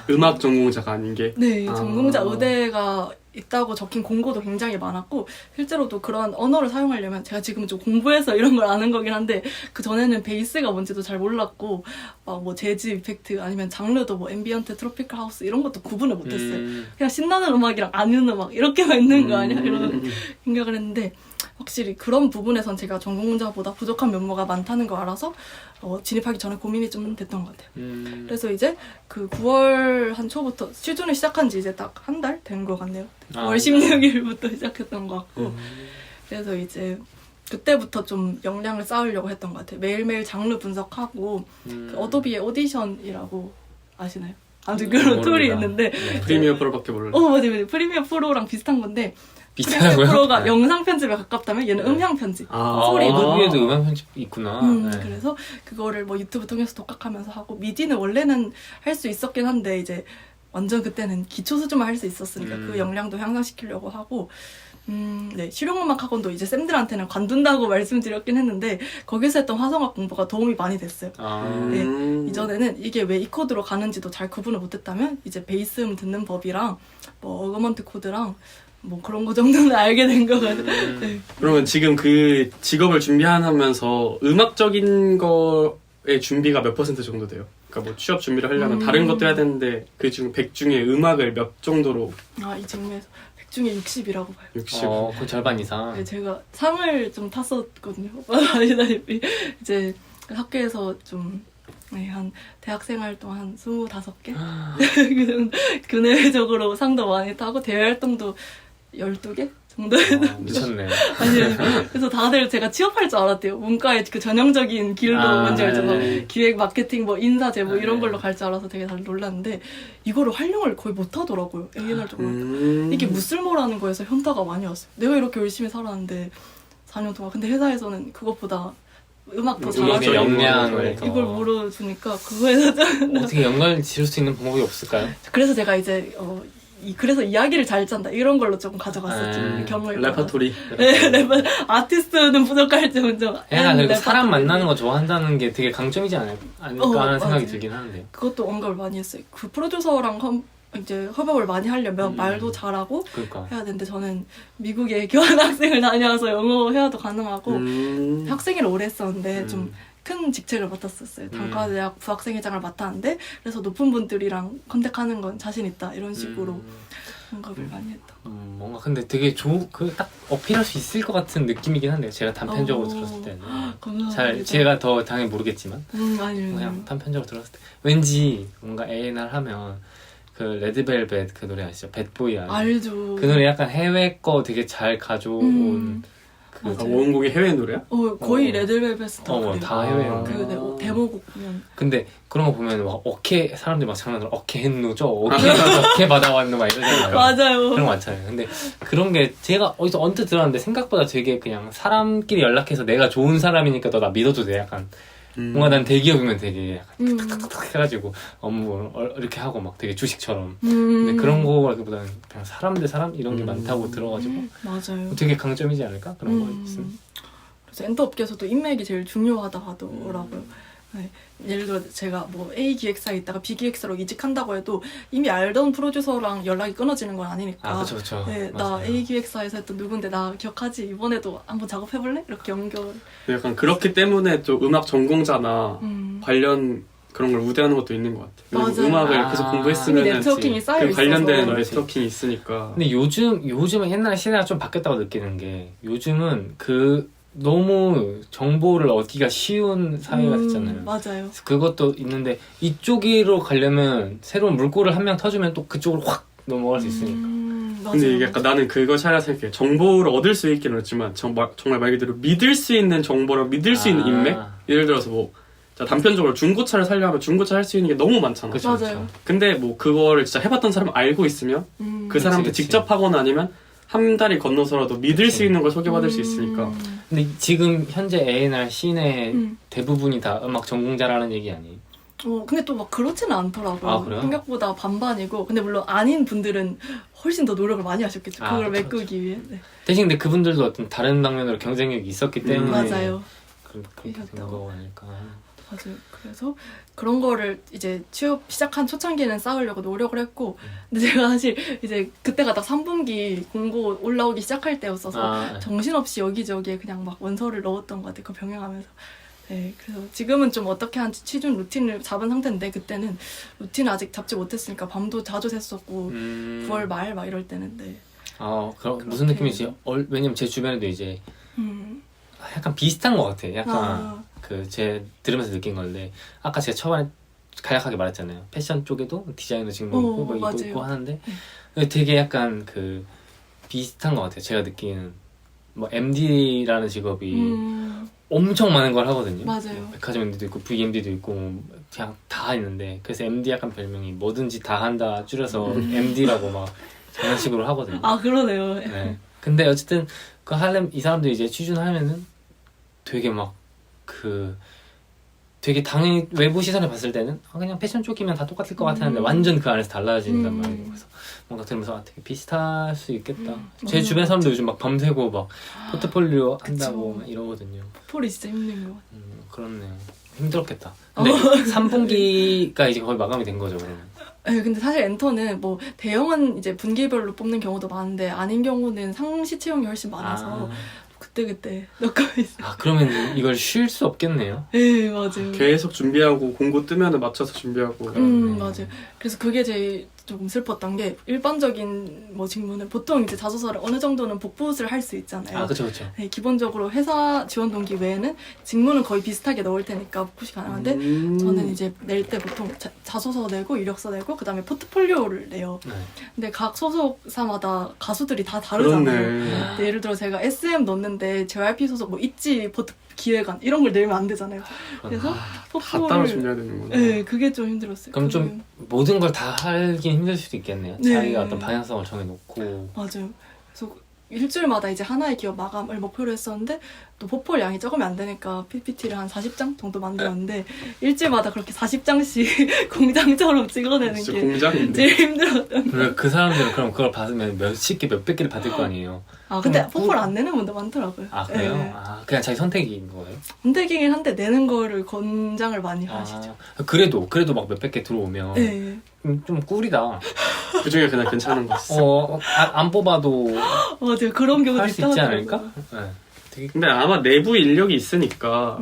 Speaker 3: 음악 전공자가 아닌 게.
Speaker 2: 네, 전공자 의대가 있다고 적힌 공고도 굉장히 많았고 실제로도 그런 언어를 사용하려면 제가 지금 좀 공부해서 이런 걸 아는 거긴 한데 그 전에는 베이스가 뭔지도 잘 몰랐고 막 뭐 재즈 이펙트 아니면 장르도 뭐 앰비언트, 트로피컬 하우스 이런 것도 구분을 못했어요. 그냥 신나는 음악이랑 아는 음악 이렇게만 있는 거 아니야? 이런 생각을 했는데 확실히 그런 부분에선 제가 전공자보다 부족한 면모가 많다는 걸 알아서 진입하기 전에 고민이 좀 됐던 것 같아요. 그래서 이제 그 9월 한 초부터 취준을 시작한 지 이제 딱 한 달 된 것 같네요. 9월 16일부터 시작했던 것 같고 그래서 이제 그때부터 좀 역량을 쌓으려고 했던 것 같아요. 매일매일 장르 분석하고 그 어도비의 오디션이라고 아시나요? 아주 그런 툴이
Speaker 1: 모릅니다.
Speaker 2: 있는데
Speaker 1: 네.
Speaker 3: 프리미어 프로밖에 몰라.
Speaker 2: 맞아요. 프리미어 프로랑 비슷한 건데
Speaker 1: 비슷하고요?
Speaker 2: 프리미어 프로가
Speaker 1: 네.
Speaker 2: 영상 편집에 가깝다면 얘는 음향 편집 소리
Speaker 1: 어도비에도 음악 편집 있구나. 네.
Speaker 2: 그래서 그거를 뭐 유튜브 통해서 독학하면서 하고 미디는 원래는 할 수 있었긴 한데 이제 완전 그때는 기초 수준만 할 수 있었으니까 그 역량도 향상시키려고 하고 네, 실용음악 학원도 이제 쌤들한테는 관둔다고 말씀드렸긴 했는데 거기서 했던 화성학 공부가 도움이 많이 됐어요. 네, 이전에는 이게 왜 이 코드로 가는지도 잘 구분을 못했다면 이제 베이스음 듣는 법이랑 뭐 어그먼트 코드랑 뭐 그런 거 정도는 알게 된 거 같아요. 네.
Speaker 3: 그러면 지금 그 직업을 준비하면서 음악적인 거의 준비가 몇 % 정도 돼요? 그러니까 뭐 취업 준비를 하려면 다른 것도 해야 되는데 그 중 100 중에 음악을 몇 정도로?
Speaker 2: 이 직무에서 100 중에 60이라고 봐요.
Speaker 3: 60.
Speaker 1: 그 절반 이상.
Speaker 2: 네, 제가 상을 좀 탔었거든요. 아시다시피 이제 학교에서 좀 네, 한 대학생활 동안 한 25개? 교내적으로 상도 많이 타고 대외활동도 12개? 정도
Speaker 1: 미쳤네.
Speaker 2: 아니, 그래서 다들 제가 취업할 줄 알았대요. 문과의 그 전형적인 길로 뭔지 알죠? 뭐 기획, 마케팅, 뭐 인사제 뭐 이런 걸로 갈 줄 알아서 되게 다들 놀랐는데 이거를 활용을 거의 못 하더라고요. A&R 쪽으로. 이게 무쓸모라는 거에서 현타가 많이 왔어요. 내가 이렇게 열심히 살았는데 4년 동안. 근데 회사에서는 그것보다 음악 더
Speaker 1: 음악의
Speaker 2: 잘하고
Speaker 1: 역량을 더.
Speaker 2: 이걸 물어주니까 그거에서 좀
Speaker 1: 어떻게 연관을 지을 수 있는 방법이 없을까요?
Speaker 2: 그래서 제가 이제 그래서 이야기를 잘 짠다 이런 걸로 조금 가져갔었죠. 경험을
Speaker 3: 레퍼토리.
Speaker 2: 네, 아티스트는 부족할지언정
Speaker 1: 애가 그리고 사람 만나는 거 좋아한다는 게 되게 강점이지 않을까 하는 생각이 들긴 하는데.
Speaker 2: 그것도 언급을 많이 했어요. 그 프로듀서랑 이제 협업을 많이 하려면 말도 잘하고
Speaker 1: 그러니까.
Speaker 2: 해야 되는데 저는 미국에 교환학생을 다녀와서 영어 회화도 가능하고 학생회를 오래 했었는데 좀 큰 직책을 맡았었어요. 단과대학 부학생회장을 맡았는데 그래서 높은 분들이랑 컨택하는 건 자신 있다 이런 식으로 언급을 많이 했다.
Speaker 1: 뭔가 근데 되게 딱 어필할 수 있을 것 같은 느낌이긴 한데요. 제가 단편적으로 들었을 때는.
Speaker 2: 감사합니다.
Speaker 1: 제가 더 당연히 모르겠지만
Speaker 2: 아니요.
Speaker 1: 그냥 단편적으로 들었을 때 왠지 뭔가 A&R 하면 그 레드벨벳 그 노래 아시죠? 배보이
Speaker 2: 알죠.
Speaker 1: 그 노래 약간 해외 거 되게 잘 가져온
Speaker 3: 원곡이 해외 노래야?
Speaker 2: 거의 레드벨벳은 다 그래요.
Speaker 1: 다 해외예요.
Speaker 2: 그 데모곡 보면
Speaker 1: 근데 그런 거 보면 막 사람들이 막 장난으로 했누죠? 어케 받아왔누 막 이러잖아요.
Speaker 2: 맞아요.
Speaker 1: 그런 거 많잖아요. 근데 그런 게 제가 어디서 언뜻 들었는데 생각보다 되게 그냥 사람끼리 연락해서 내가 좋은 사람이니까 너 나 믿어도 돼. 약간 뭔가 난 대기업이면 되게 약간 탁탁탁 해가지고 업무 이렇게 하고 막 되게 주식처럼. 근데 그런 거라기보다는 그냥 사람 대 사람 이런 게 많다고 들어가지고
Speaker 2: 맞아요.
Speaker 1: 되게 강점이지 않을까? 그런 거 있으면.
Speaker 2: 그래서 엔터 업계에서도 인맥이 제일 중요하다 하더라고요. 네. 예를 들어 제가 뭐 A 기획사에 있다가 B 기획사로 이직한다고 해도 이미 알던 프로듀서랑 연락이 끊어지는 건 아니니까.
Speaker 1: 그렇죠.
Speaker 2: 네, 나 A 기획사에서 했던 누군데 나 기억하지? 이번에도 한번 작업해볼래? 이렇게 연결.
Speaker 3: 약간 그렇기 때문에 또 음악 전공자나 관련 그런 걸 우대하는 것도 있는 것 같아요.
Speaker 2: 맞아요.
Speaker 3: 음악을 계속 공부했으면
Speaker 2: 이미 네트워킹이 쌓여
Speaker 3: 그 관련된
Speaker 2: 있어서.
Speaker 3: 네트워킹이 있으니까.
Speaker 1: 근데 요즘은 옛날 시대가 좀 바뀌었다고 느끼는 게 요즘은 너무 정보를 얻기가 쉬운 사회가 됐잖아요.
Speaker 2: 맞아요.
Speaker 1: 그것도 있는데 이쪽으로 가려면 새로운 물꼬를 한 명 터주면 또 그쪽으로 확 넘어갈 수 있으니까.
Speaker 2: 맞아요.
Speaker 3: 근데 이게 약간 나는 그거 잘 생각해. 정보를 얻을 수 있기는 했지만 정말 말 그대로 믿을 수 있는 정보랑 믿을 수 있는 인맥? 예를 들어서 뭐 단편적으로 중고차를 살려면 중고차 할 수 있는 게 너무 많잖아.
Speaker 1: 그쵸,
Speaker 2: 맞아요.
Speaker 3: 근데 뭐 그거를 진짜 해봤던 사람 알고 있으면 그 사람한테
Speaker 1: 그치.
Speaker 3: 직접 하거나 아니면 한 다리 건너서라도 믿을 수 있는 걸 소개받을 수 있으니까.
Speaker 1: 근데 지금 현재 A&R 씬의 대부분이 다 음악 전공자라는 얘기 아니에요?
Speaker 2: 근데 또 막 그렇지는 않더라고요.
Speaker 1: 그래요?
Speaker 2: 생각보다 반반이고. 근데 물론 아닌 분들은 훨씬 더 노력을 많이 하셨겠죠. 그걸
Speaker 1: 그쵸,
Speaker 2: 메꾸기 위해. 네.
Speaker 1: 대신 근데 그분들도 어떤 다른 방면으로 경쟁력이 있었기 때문에
Speaker 2: 맞아요.
Speaker 1: 그렇게 된 거 아닐까.
Speaker 2: 맞아요. 그래서 그런 거를 이제 취업 시작한 초창기에는 쌓으려고 노력을 했고, 근데 제가 사실 이제 그때가 딱 3분기 공고 올라오기 시작할 때였어서 정신없이 여기저기에 그냥 막 원서를 넣었던 것 같아요. 그거 병행하면서. 네, 그래서 지금은 좀 어떻게 하는지 취준 루틴을 잡은 상태인데 그때는 루틴을 아직 잡지 못했으니까 밤도 자주 샜었고 9월 말 막 이럴 때는 네.
Speaker 1: 그럼 무슨 느낌이지? 왜냐면 제 주변에도 이제 약간 비슷한 것 같아. 약간 제 들으면서 느낀 건데 아까 제가 초반에 간략하게 말했잖아요. 패션 쪽에도 디자이너 지금 있고 뭐 이거 있고 하는데 되게 약간 비슷한 것 같아요. 제가 느끼는 뭐 MD라는 직업이 엄청 많은 걸 하거든요.
Speaker 2: 맞아요.
Speaker 1: 백화점 MD도 있고 VMD도 있고 뭐 그냥 다 있는데 그래서 MD 약간 별명이 뭐든지 다 한다 줄여서 MD라고 막 장난식으로 하거든요.
Speaker 2: 아 그러네요.
Speaker 1: 네. 근데 어쨌든 그 할렘 이 사람들 이제 취준하면은 되게 막 되게 당연히 외부 시선에 봤을 때는 그냥 패션 쪽이면 다 똑같을 것 같았는데 완전 그 안에서 달라진단 말이에요. 그래서 뭔가 들으면서 되게 비슷할 수 있겠다. 제 주변 사람들 요즘 막 밤새고 막 포트폴리오 한다고 막 이러거든요.
Speaker 2: 폴이 진짜 힘든 것 같아요.
Speaker 1: 그렇네요. 힘들었겠다. 근데 3분기가 이제 거의 마감이 된 거죠, 그러면.
Speaker 2: 네, 근데 사실 엔터는 뭐 대형은 이제 분기별로 뽑는 경우도 많은데 아닌 경우는 상시 채용이 훨씬 많아서 그때그때 넣고 있어요.
Speaker 1: 그러면 이걸 쉴 수 없겠네요.
Speaker 2: 네, 맞아요.
Speaker 3: 계속 준비하고 공고 뜨면 맞춰서 준비하고.
Speaker 2: 맞아요. 그래서 그게 제일 조금 슬펐던 게 일반적인 뭐 직무는 보통 이제 자소서를 어느 정도는 복붙을 할 수 있잖아요.
Speaker 1: 그렇죠.
Speaker 2: 네, 기본적으로 회사 지원 동기 외에는 직무는 거의 비슷하게 넣을 테니까 복붙이 가능한데 저는 이제 낼 때 보통 자소서 내고 이력서 내고 그다음에 포트폴리오를 내요.
Speaker 1: 네.
Speaker 2: 근데 각 소속사마다 가수들이 다 다르잖아요.
Speaker 3: 그렇네.
Speaker 2: 네, 예를 들어 제가 SM 넣는데 JYP 소속 뭐 있지 기획안 이런 걸 내면 안 되잖아요. 그래서
Speaker 3: 다 따로 준비해야 되는구나.
Speaker 2: 네, 그게 좀 힘들었어요.
Speaker 1: 그럼 좀 모든 걸 다 하긴 힘들 수도 있겠네요.
Speaker 2: 네.
Speaker 1: 자기가 어떤 방향성을 정해놓고.
Speaker 2: 맞아요. 그래서 일주일마다 이제 하나의 기업 마감을 목표로 했었는데 또 포폴 양이 적으면 안 되니까 PPT를 한 40장 정도 만들었는데 일주일마다 그렇게 40장씩 공장처럼 찍어내는
Speaker 3: 진짜
Speaker 2: 게
Speaker 3: 공장인데.
Speaker 2: 제일 힘들었던
Speaker 1: 그리고 그 사람들은 그럼 그걸 받으면 몇십 개, 몇백 개를 받을 거 아니에요.
Speaker 2: 근데 포폴 안 내는 분도 많더라고요.
Speaker 1: 그래요?
Speaker 2: 네.
Speaker 1: 그냥 자기 선택인 거예요?
Speaker 2: 선택이긴 한데 내는 거를 권장을 많이 하시죠.
Speaker 1: 그래도 막 몇백 개 들어오면
Speaker 2: 네.
Speaker 1: 좀 꿀이다.
Speaker 3: 그 중에 그냥 괜찮은 거 있어.
Speaker 1: 안 뽑아도
Speaker 2: 맞아요. 그런 경우도
Speaker 1: 할 수
Speaker 2: 있다
Speaker 1: 있지
Speaker 2: 하더라고요.
Speaker 1: 않을까? 네. 되게
Speaker 3: 근데 아마 내부 인력이 있으니까.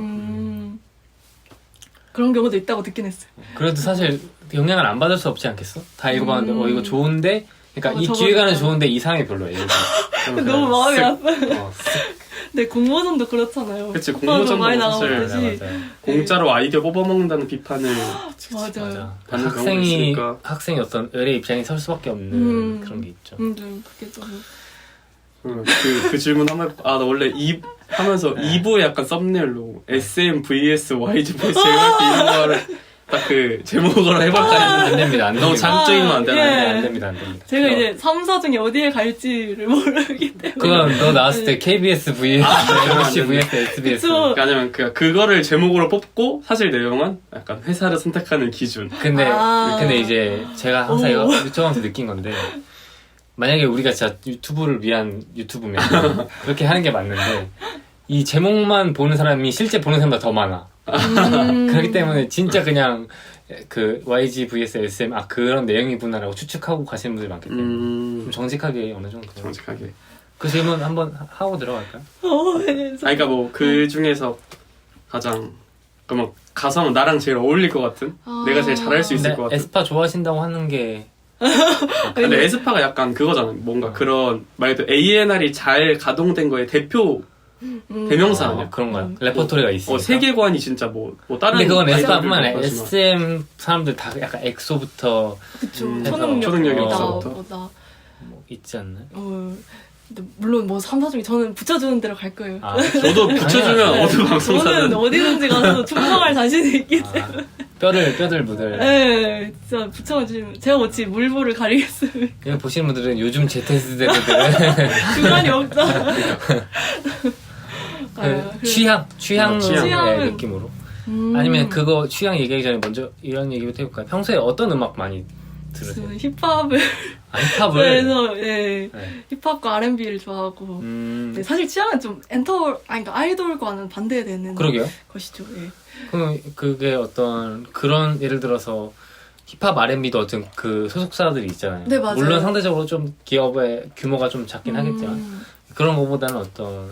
Speaker 2: 그런 경우도 있다고 듣긴 했어요.
Speaker 1: 그래도 사실 영향을 안 받을 수 없지 않겠어? 다 읽어봤는데 이거 좋은데 그러니까 이
Speaker 2: 저거
Speaker 1: 기획안은
Speaker 2: 좋다.
Speaker 1: 좋은데 이 사람이 별로예요.
Speaker 2: 너무 마음이
Speaker 3: 쓱.
Speaker 2: 아파요. 근데 공모전도 그렇잖아요.
Speaker 3: 그치,
Speaker 2: 오빠도 많이
Speaker 3: 공모전도
Speaker 2: 나가봤듯이.
Speaker 1: 맞아요.
Speaker 3: 공짜로 아이디어 뽑아먹는다는 비판을
Speaker 2: 맞아요.
Speaker 3: 받는 경우가 있으니까.
Speaker 1: 학생이 어떤 을의 입장에 설 수밖에 없는 그런 게 있죠.
Speaker 2: 그게 좀
Speaker 3: 그 질문 한번 해볼까? 나 원래 하면서 2부에 약간 썸네일로 SM vs YG vs JYP 이런 거를 딱 그 제목으로 해볼까
Speaker 1: 안
Speaker 3: 했는데
Speaker 1: 됩니다. 안
Speaker 3: 너무
Speaker 1: 됩니다.
Speaker 3: 자극적이면 안 되나?
Speaker 2: 예.
Speaker 1: 안 됩니다.
Speaker 2: 제가 이제 3, 4 중에 어디에 갈지를 모르기 때문에
Speaker 1: 그건 너 나왔을 때 KBS vs MBC vs SBS.
Speaker 2: 그쵸.
Speaker 3: 아니면 그거를 제목으로 뽑고 사실 내용은 약간 회사를 선택하는 기준.
Speaker 1: 근데 이제 제가 항상 이거 유튜브하면서 느낀 건데 만약에 우리가 진짜 유튜브를 위한 유튜브면 그렇게 하는 게 맞는데 이 제목만 보는 사람이 실제 보는 사람보다 더 많아. 그렇기 때문에 진짜 그냥 그 YG vs SM 그런 내용이구나라고 추측하고 가시는 분들이 많기 때문에 좀 정직하게 어느 정도
Speaker 3: 정직하게.
Speaker 1: 그 질문 한번 하고 들어갈까요?
Speaker 3: 그러니까 뭐 그 중에서 가장 그러면 가서 나랑 제일 어울릴 것 같은 내가 제일 잘할 수 있을 것 같은.
Speaker 1: 에스파 좋아하신다고 하는 게
Speaker 3: 근데 에스파가 약간 그거잖아. 뭔가 그런 말 그대로 ANR이 잘 가동된 거에 대표 대명사 아니야?
Speaker 1: 그런가요? 레퍼토리가 있으니까.
Speaker 3: 세계관이 진짜 뭐 다른.
Speaker 1: 근데 그건 에스파뿐만
Speaker 3: 아이돌들도
Speaker 1: 아니라
Speaker 3: 그렇지만.
Speaker 1: SM 사람들 다 약간 엑소부터
Speaker 2: 그쵸.
Speaker 3: 초능력이
Speaker 2: 초능력보다
Speaker 3: 없어부터.
Speaker 1: 뭐 있지 않나요?
Speaker 2: 근데 물론 뭐 3, 4 중에 저는 붙여주는 대로 갈 거예요.
Speaker 3: 저도 붙여주면 어느
Speaker 2: 저는
Speaker 3: 방송사는
Speaker 2: 어디든지 가서 충성할 자신이 있기 때문에
Speaker 1: 뼈들 묻을.
Speaker 2: 네, 진짜 붙여주시면 제가 어찌 물불을 가리겠습니까?
Speaker 1: 그냥 보시는 분들은 요즘 Z세대들은
Speaker 2: 중간이 없잖아.
Speaker 1: 취향
Speaker 3: 취향은-
Speaker 1: 느낌으로. 아니면 그거 취향 얘기하기 전에 먼저 이런 얘기부터 해볼까요? 평소에 어떤 음악 많이 들으세요?
Speaker 2: 저는 힙합을
Speaker 1: 힙합을.
Speaker 2: 그래서
Speaker 1: 네.
Speaker 2: 힙합과 R&B를 좋아하고 네, 사실 취향은 좀 그러니까 아이돌과는 반대되는
Speaker 1: 그러게요.
Speaker 2: 것이죠. 예.
Speaker 1: 그럼 그게 어떤 그런 예를 들어서 힙합 R&B도 어떤 그 소속사들이 있잖아요.
Speaker 2: 네, 맞아요.
Speaker 1: 물론 상대적으로 좀 기업의 규모가 좀 작긴 하겠지만 그런 거보다는 어떤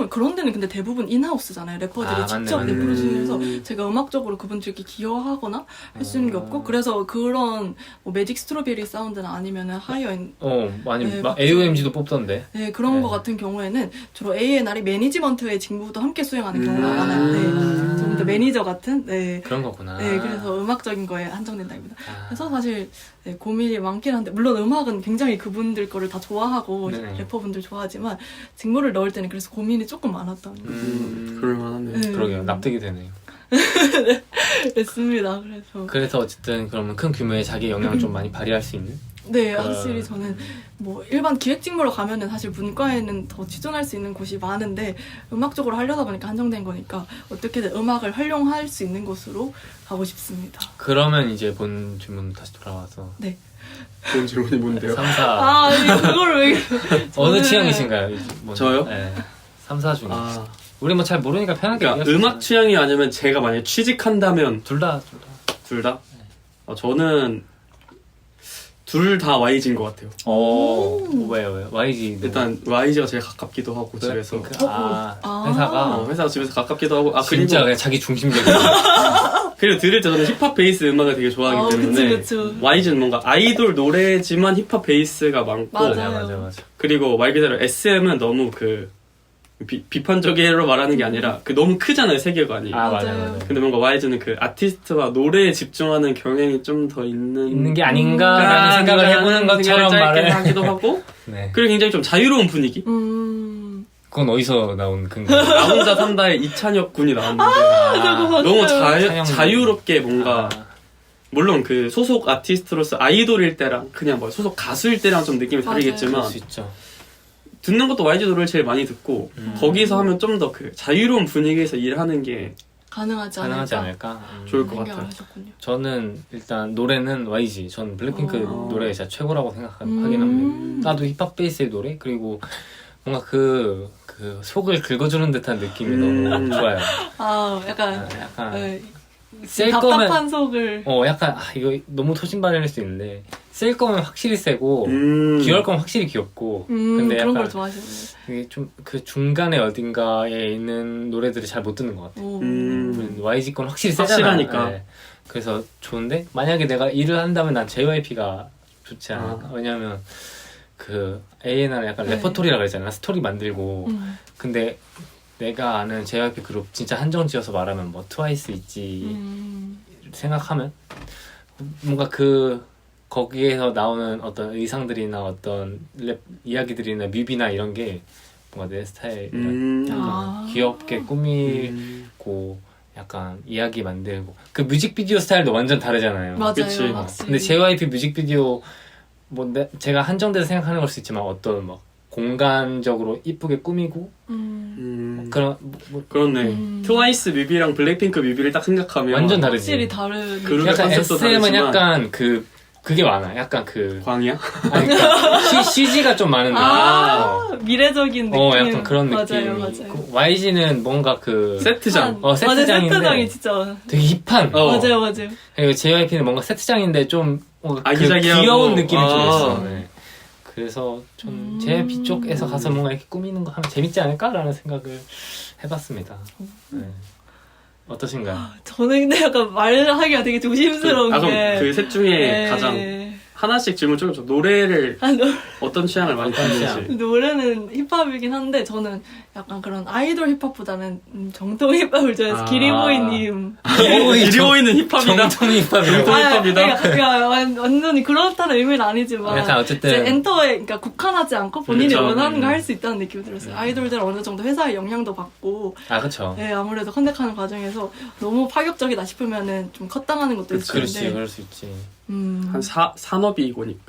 Speaker 2: 그런 데는 근데 대부분 인하우스잖아요. 래퍼들이 직접
Speaker 1: 맞네.
Speaker 2: 내부르시면서 제가 음악적으로 그분들께 기여하거나 할 수 있는 게 없고 그래서 그런 뭐 매직 스트로베리 사운드나 아니면은 하이어인
Speaker 1: 많이
Speaker 2: 네,
Speaker 1: 막
Speaker 2: 맞죠.
Speaker 1: AOMG도 뽑던데.
Speaker 2: 네, 그런
Speaker 1: 네.
Speaker 2: 거 같은 경우에는 주로 A&R이 매니지먼트의 직무도 함께 수행하는 경우가 많아요. 네. 근데 매니저 같은 네.
Speaker 1: 그런 거구나.
Speaker 2: 네, 그래서 음악적인 거에 한정된다입니다.
Speaker 1: 아.
Speaker 2: 그래서 사실 네, 고민이 많긴 한데 물론 음악은 굉장히 그분들 거를 다 좋아하고
Speaker 1: 네.
Speaker 2: 래퍼분들 좋아하지만 직무를 넣을 때는 그래서 고민이 조금 많았던
Speaker 3: 그럴만하네요.
Speaker 2: 네.
Speaker 1: 그러게요. 납득이 되네요.
Speaker 2: 됐습니다.
Speaker 1: 그래서 어쨌든 그러면 큰 규모의 자기 영향을 좀 많이 발휘할 수 있는?
Speaker 2: 네, 확실히 저는 뭐 일반 기획 직무로 가면은 사실 문과에는 더 취존할 수 있는 곳이 많은데 음악 쪽으로 하려다 보니까 한정된 거니까 어떻게든 음악을 활용할 수 있는 곳으로 가고 싶습니다.
Speaker 1: 그러면 이제 본 질문 다시 돌아와서
Speaker 2: 네.
Speaker 3: 본 질문이 뭔데요?
Speaker 1: 3, 4
Speaker 2: 아, 그걸 왜
Speaker 1: 어느
Speaker 2: 저는-
Speaker 1: 취향이신가요?
Speaker 3: 저요?
Speaker 1: 네. 3, 4 중에
Speaker 3: 아,
Speaker 1: 우리 뭐 잘 모르니까 편하게
Speaker 3: 그러니까
Speaker 1: 얘기할 수
Speaker 3: 음악 취향이 아니면 제가 만약에 취직한다면
Speaker 1: 둘 다.
Speaker 3: 둘 다? 저는 둘 다 YG인 것 같아요.
Speaker 1: 왜요? YG
Speaker 3: 일단 YG가 제일 가깝기도 하고 집에서
Speaker 1: 회사가
Speaker 3: 회사가 집에서 가깝기도 하고
Speaker 1: 진짜
Speaker 3: 그리고
Speaker 1: 그냥 자기 중심적인
Speaker 3: 그리고 들을 때 저는 힙합 베이스 음악을 되게 좋아하기 때문에
Speaker 2: 그쵸.
Speaker 3: YG는 뭔가 아이돌 노래지만 힙합 베이스가 많고
Speaker 2: 맞아요.
Speaker 1: 맞아.
Speaker 3: 그리고 말 그대로 SM은 너무 그 비판적으로 말하는 게 아니라 그 너무 크잖아요 세계관이.
Speaker 2: 맞아요.
Speaker 3: 근데 뭔가 YG는 그 아티스트와 노래에 집중하는 경향이 좀 더
Speaker 1: 있는 게 아닌가라는 생각을 해보는 것처럼 말을
Speaker 3: 하기도 하고
Speaker 1: 네.
Speaker 3: 그리고 굉장히 좀 자유로운 분위기.
Speaker 1: 그건 어디서 나온 근거?
Speaker 3: 나 혼자 산다에 이찬혁 군이 나왔는데
Speaker 2: 저거
Speaker 3: 너무
Speaker 1: 찬영
Speaker 3: 자유롭게 뭔가 물론 그 소속 아티스트로서 아이돌일 때랑 그냥 뭐 소속 가수일 때랑 좀 느낌이
Speaker 2: 맞아요.
Speaker 3: 다르겠지만
Speaker 1: 그럴 수 있죠.
Speaker 3: 듣는 것도 YG 노래를 제일 많이 듣고 거기서 하면 좀 더 그 자유로운 분위기에서 일하는 게
Speaker 2: 가능하지
Speaker 1: 않을까?
Speaker 3: 좋을 것
Speaker 2: 생각을
Speaker 3: 같아요.
Speaker 2: 하셨군요.
Speaker 1: 저는 일단 노래는 YG. 전 블랙핑크 노래 진짜 최고라고 생각하긴 합니다. 나도 힙합 베이스의 노래 그리고 뭔가 그 속을 긁어주는 듯한 느낌이 너무 좋아요.
Speaker 2: 약간
Speaker 1: 약간
Speaker 2: 셀
Speaker 1: 거면
Speaker 2: 답답한 속을
Speaker 1: 약간 이거 너무 토신발일 수 있는데 쓸 거면 확실히 세고 귀여울 거면 확실히 귀엽고 근데
Speaker 2: 그런 걸
Speaker 1: 약간
Speaker 2: 좋아하시네요.
Speaker 1: 이게 좀 그 중간에 어딘가에 있는 노래들이 잘 못 듣는 것 같아요. YG 건 확실히 세잖아.
Speaker 3: 확실하니까.
Speaker 1: 네. 그래서 좋은데 만약에 내가 일을 한다면 난 JYP가 좋지 않을까? 왜냐면 그 A&R은 약간
Speaker 2: 네.
Speaker 1: 레퍼토리라 그러잖아. 스토리 만들고 근데 내가 아는 JYP 그룹 진짜 한정지어서 말하면 뭐 트와이스 있지 생각하면 뭔가 거기에서 나오는 어떤 의상들이나 어떤 랩 이야기들이나 뮤비나 이런 게 뭔가 내 스타일이라 귀엽게 꾸미고 약간 이야기 만들고 그 뮤직비디오 스타일도 완전 다르잖아요.
Speaker 2: 맞아요.
Speaker 3: 그치.
Speaker 2: 확실히.
Speaker 1: 근데 JYP 뮤직비디오 뭐 제가 한정돼서 생각하는 걸 수 있지만 어떤 막 공간적으로 이쁘게 꾸미고 그런
Speaker 3: 그렇네. 트와이스 뮤비랑 블랙핑크 뮤비를 딱 생각하면
Speaker 1: 완전 다르지.
Speaker 2: 확실히 다른
Speaker 3: 그룹의
Speaker 1: 약간
Speaker 3: 컨셉도
Speaker 1: SM은
Speaker 3: 다르지만
Speaker 1: 약간 그게 많아. 약간
Speaker 3: 광이야?
Speaker 1: 아니, 그러니까 CG가 좀 많은데.
Speaker 2: 미래적인 느낌.
Speaker 1: 약간 그런 느낌.
Speaker 2: 맞아요.
Speaker 1: YG는 뭔가
Speaker 3: 세트장.
Speaker 1: 세트장인데
Speaker 2: 세트장이 진짜
Speaker 1: 되게 힙한.
Speaker 2: 맞아요.
Speaker 1: 그리고 JYP는 뭔가 세트장인데 좀 뭔가
Speaker 3: 아기자기하고.
Speaker 1: 귀여운 느낌이 좀 있어. 네. 그래서 좀 JYP 쪽에서 가서 뭔가 이렇게 꾸미는 거 하면 재밌지 않을까라는 생각을 해봤습니다. 네. 어떠신가요?
Speaker 2: 저는 근데 약간 말하기가 되게 조심스러운 게.
Speaker 3: 그럼 그 셋 중에
Speaker 2: 네.
Speaker 3: 가장 하나씩 질문 쪼개줘. 노래를 어떤 취향을 많이 듣는지.
Speaker 2: 노래는 힙합이긴 한데 저는 약간 그런 아이돌 힙합보다는 정통 힙합을 좋아해서 기리보이님.
Speaker 3: 기리보이는 힙합이다.
Speaker 1: 정통 힙합이라고.
Speaker 3: 정통 힙합이다.
Speaker 2: 그러니까 완전히 그렇다는 의미는 아니지만
Speaker 1: 약간 어쨌든
Speaker 2: 이제 엔터에 그러니까 국한하지 않고 본인이
Speaker 3: 그렇죠.
Speaker 2: 원하는 거 할 수 있다는 느낌이 들었어요. 아이돌들 어느 정도 회사의 영향도 받고
Speaker 1: 그쵸.
Speaker 2: 네, 아무래도 컨택하는 과정에서 너무 파격적이다 싶으면은 좀 컷당하는 것도 있을
Speaker 1: 그렇지,
Speaker 2: 텐데
Speaker 1: 그럴 수 있지.
Speaker 3: 한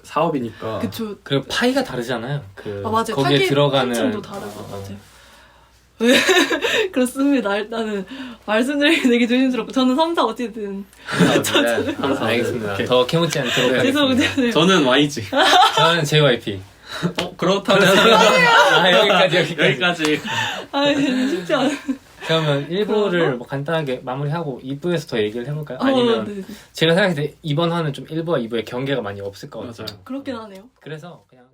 Speaker 3: 사업이니까.
Speaker 2: 그쵸.
Speaker 1: 그리고 파이가 다르잖아요.
Speaker 2: 맞아요.
Speaker 1: 거기에
Speaker 2: 타깃
Speaker 1: 들어가는
Speaker 2: 팬층도 다르고 맞아요. 그렇습니다. 일단은 말씀드리기 되게 조심스럽고 저는 3, 4 어쨌든
Speaker 1: 알겠습니다.
Speaker 3: 오케이.
Speaker 1: 더 캐묻지 않도록 하겠습니다.
Speaker 2: 죄송해요.
Speaker 3: 저는 YG.
Speaker 1: 저는 JYP.
Speaker 3: 그렇다면 여기까지.
Speaker 2: 쉽지 않아.
Speaker 1: 그러면 1부를 뭐 간단하게 마무리하고 2부에서 더 얘기를 해볼까요? 아니면
Speaker 2: 네.
Speaker 1: 제가 생각했을 때 이번 화는 좀 1부와 2부의 경계가 많이 없을 것 같아요.
Speaker 3: 맞아요.
Speaker 2: 그렇긴 하네요.
Speaker 1: 그래서 그냥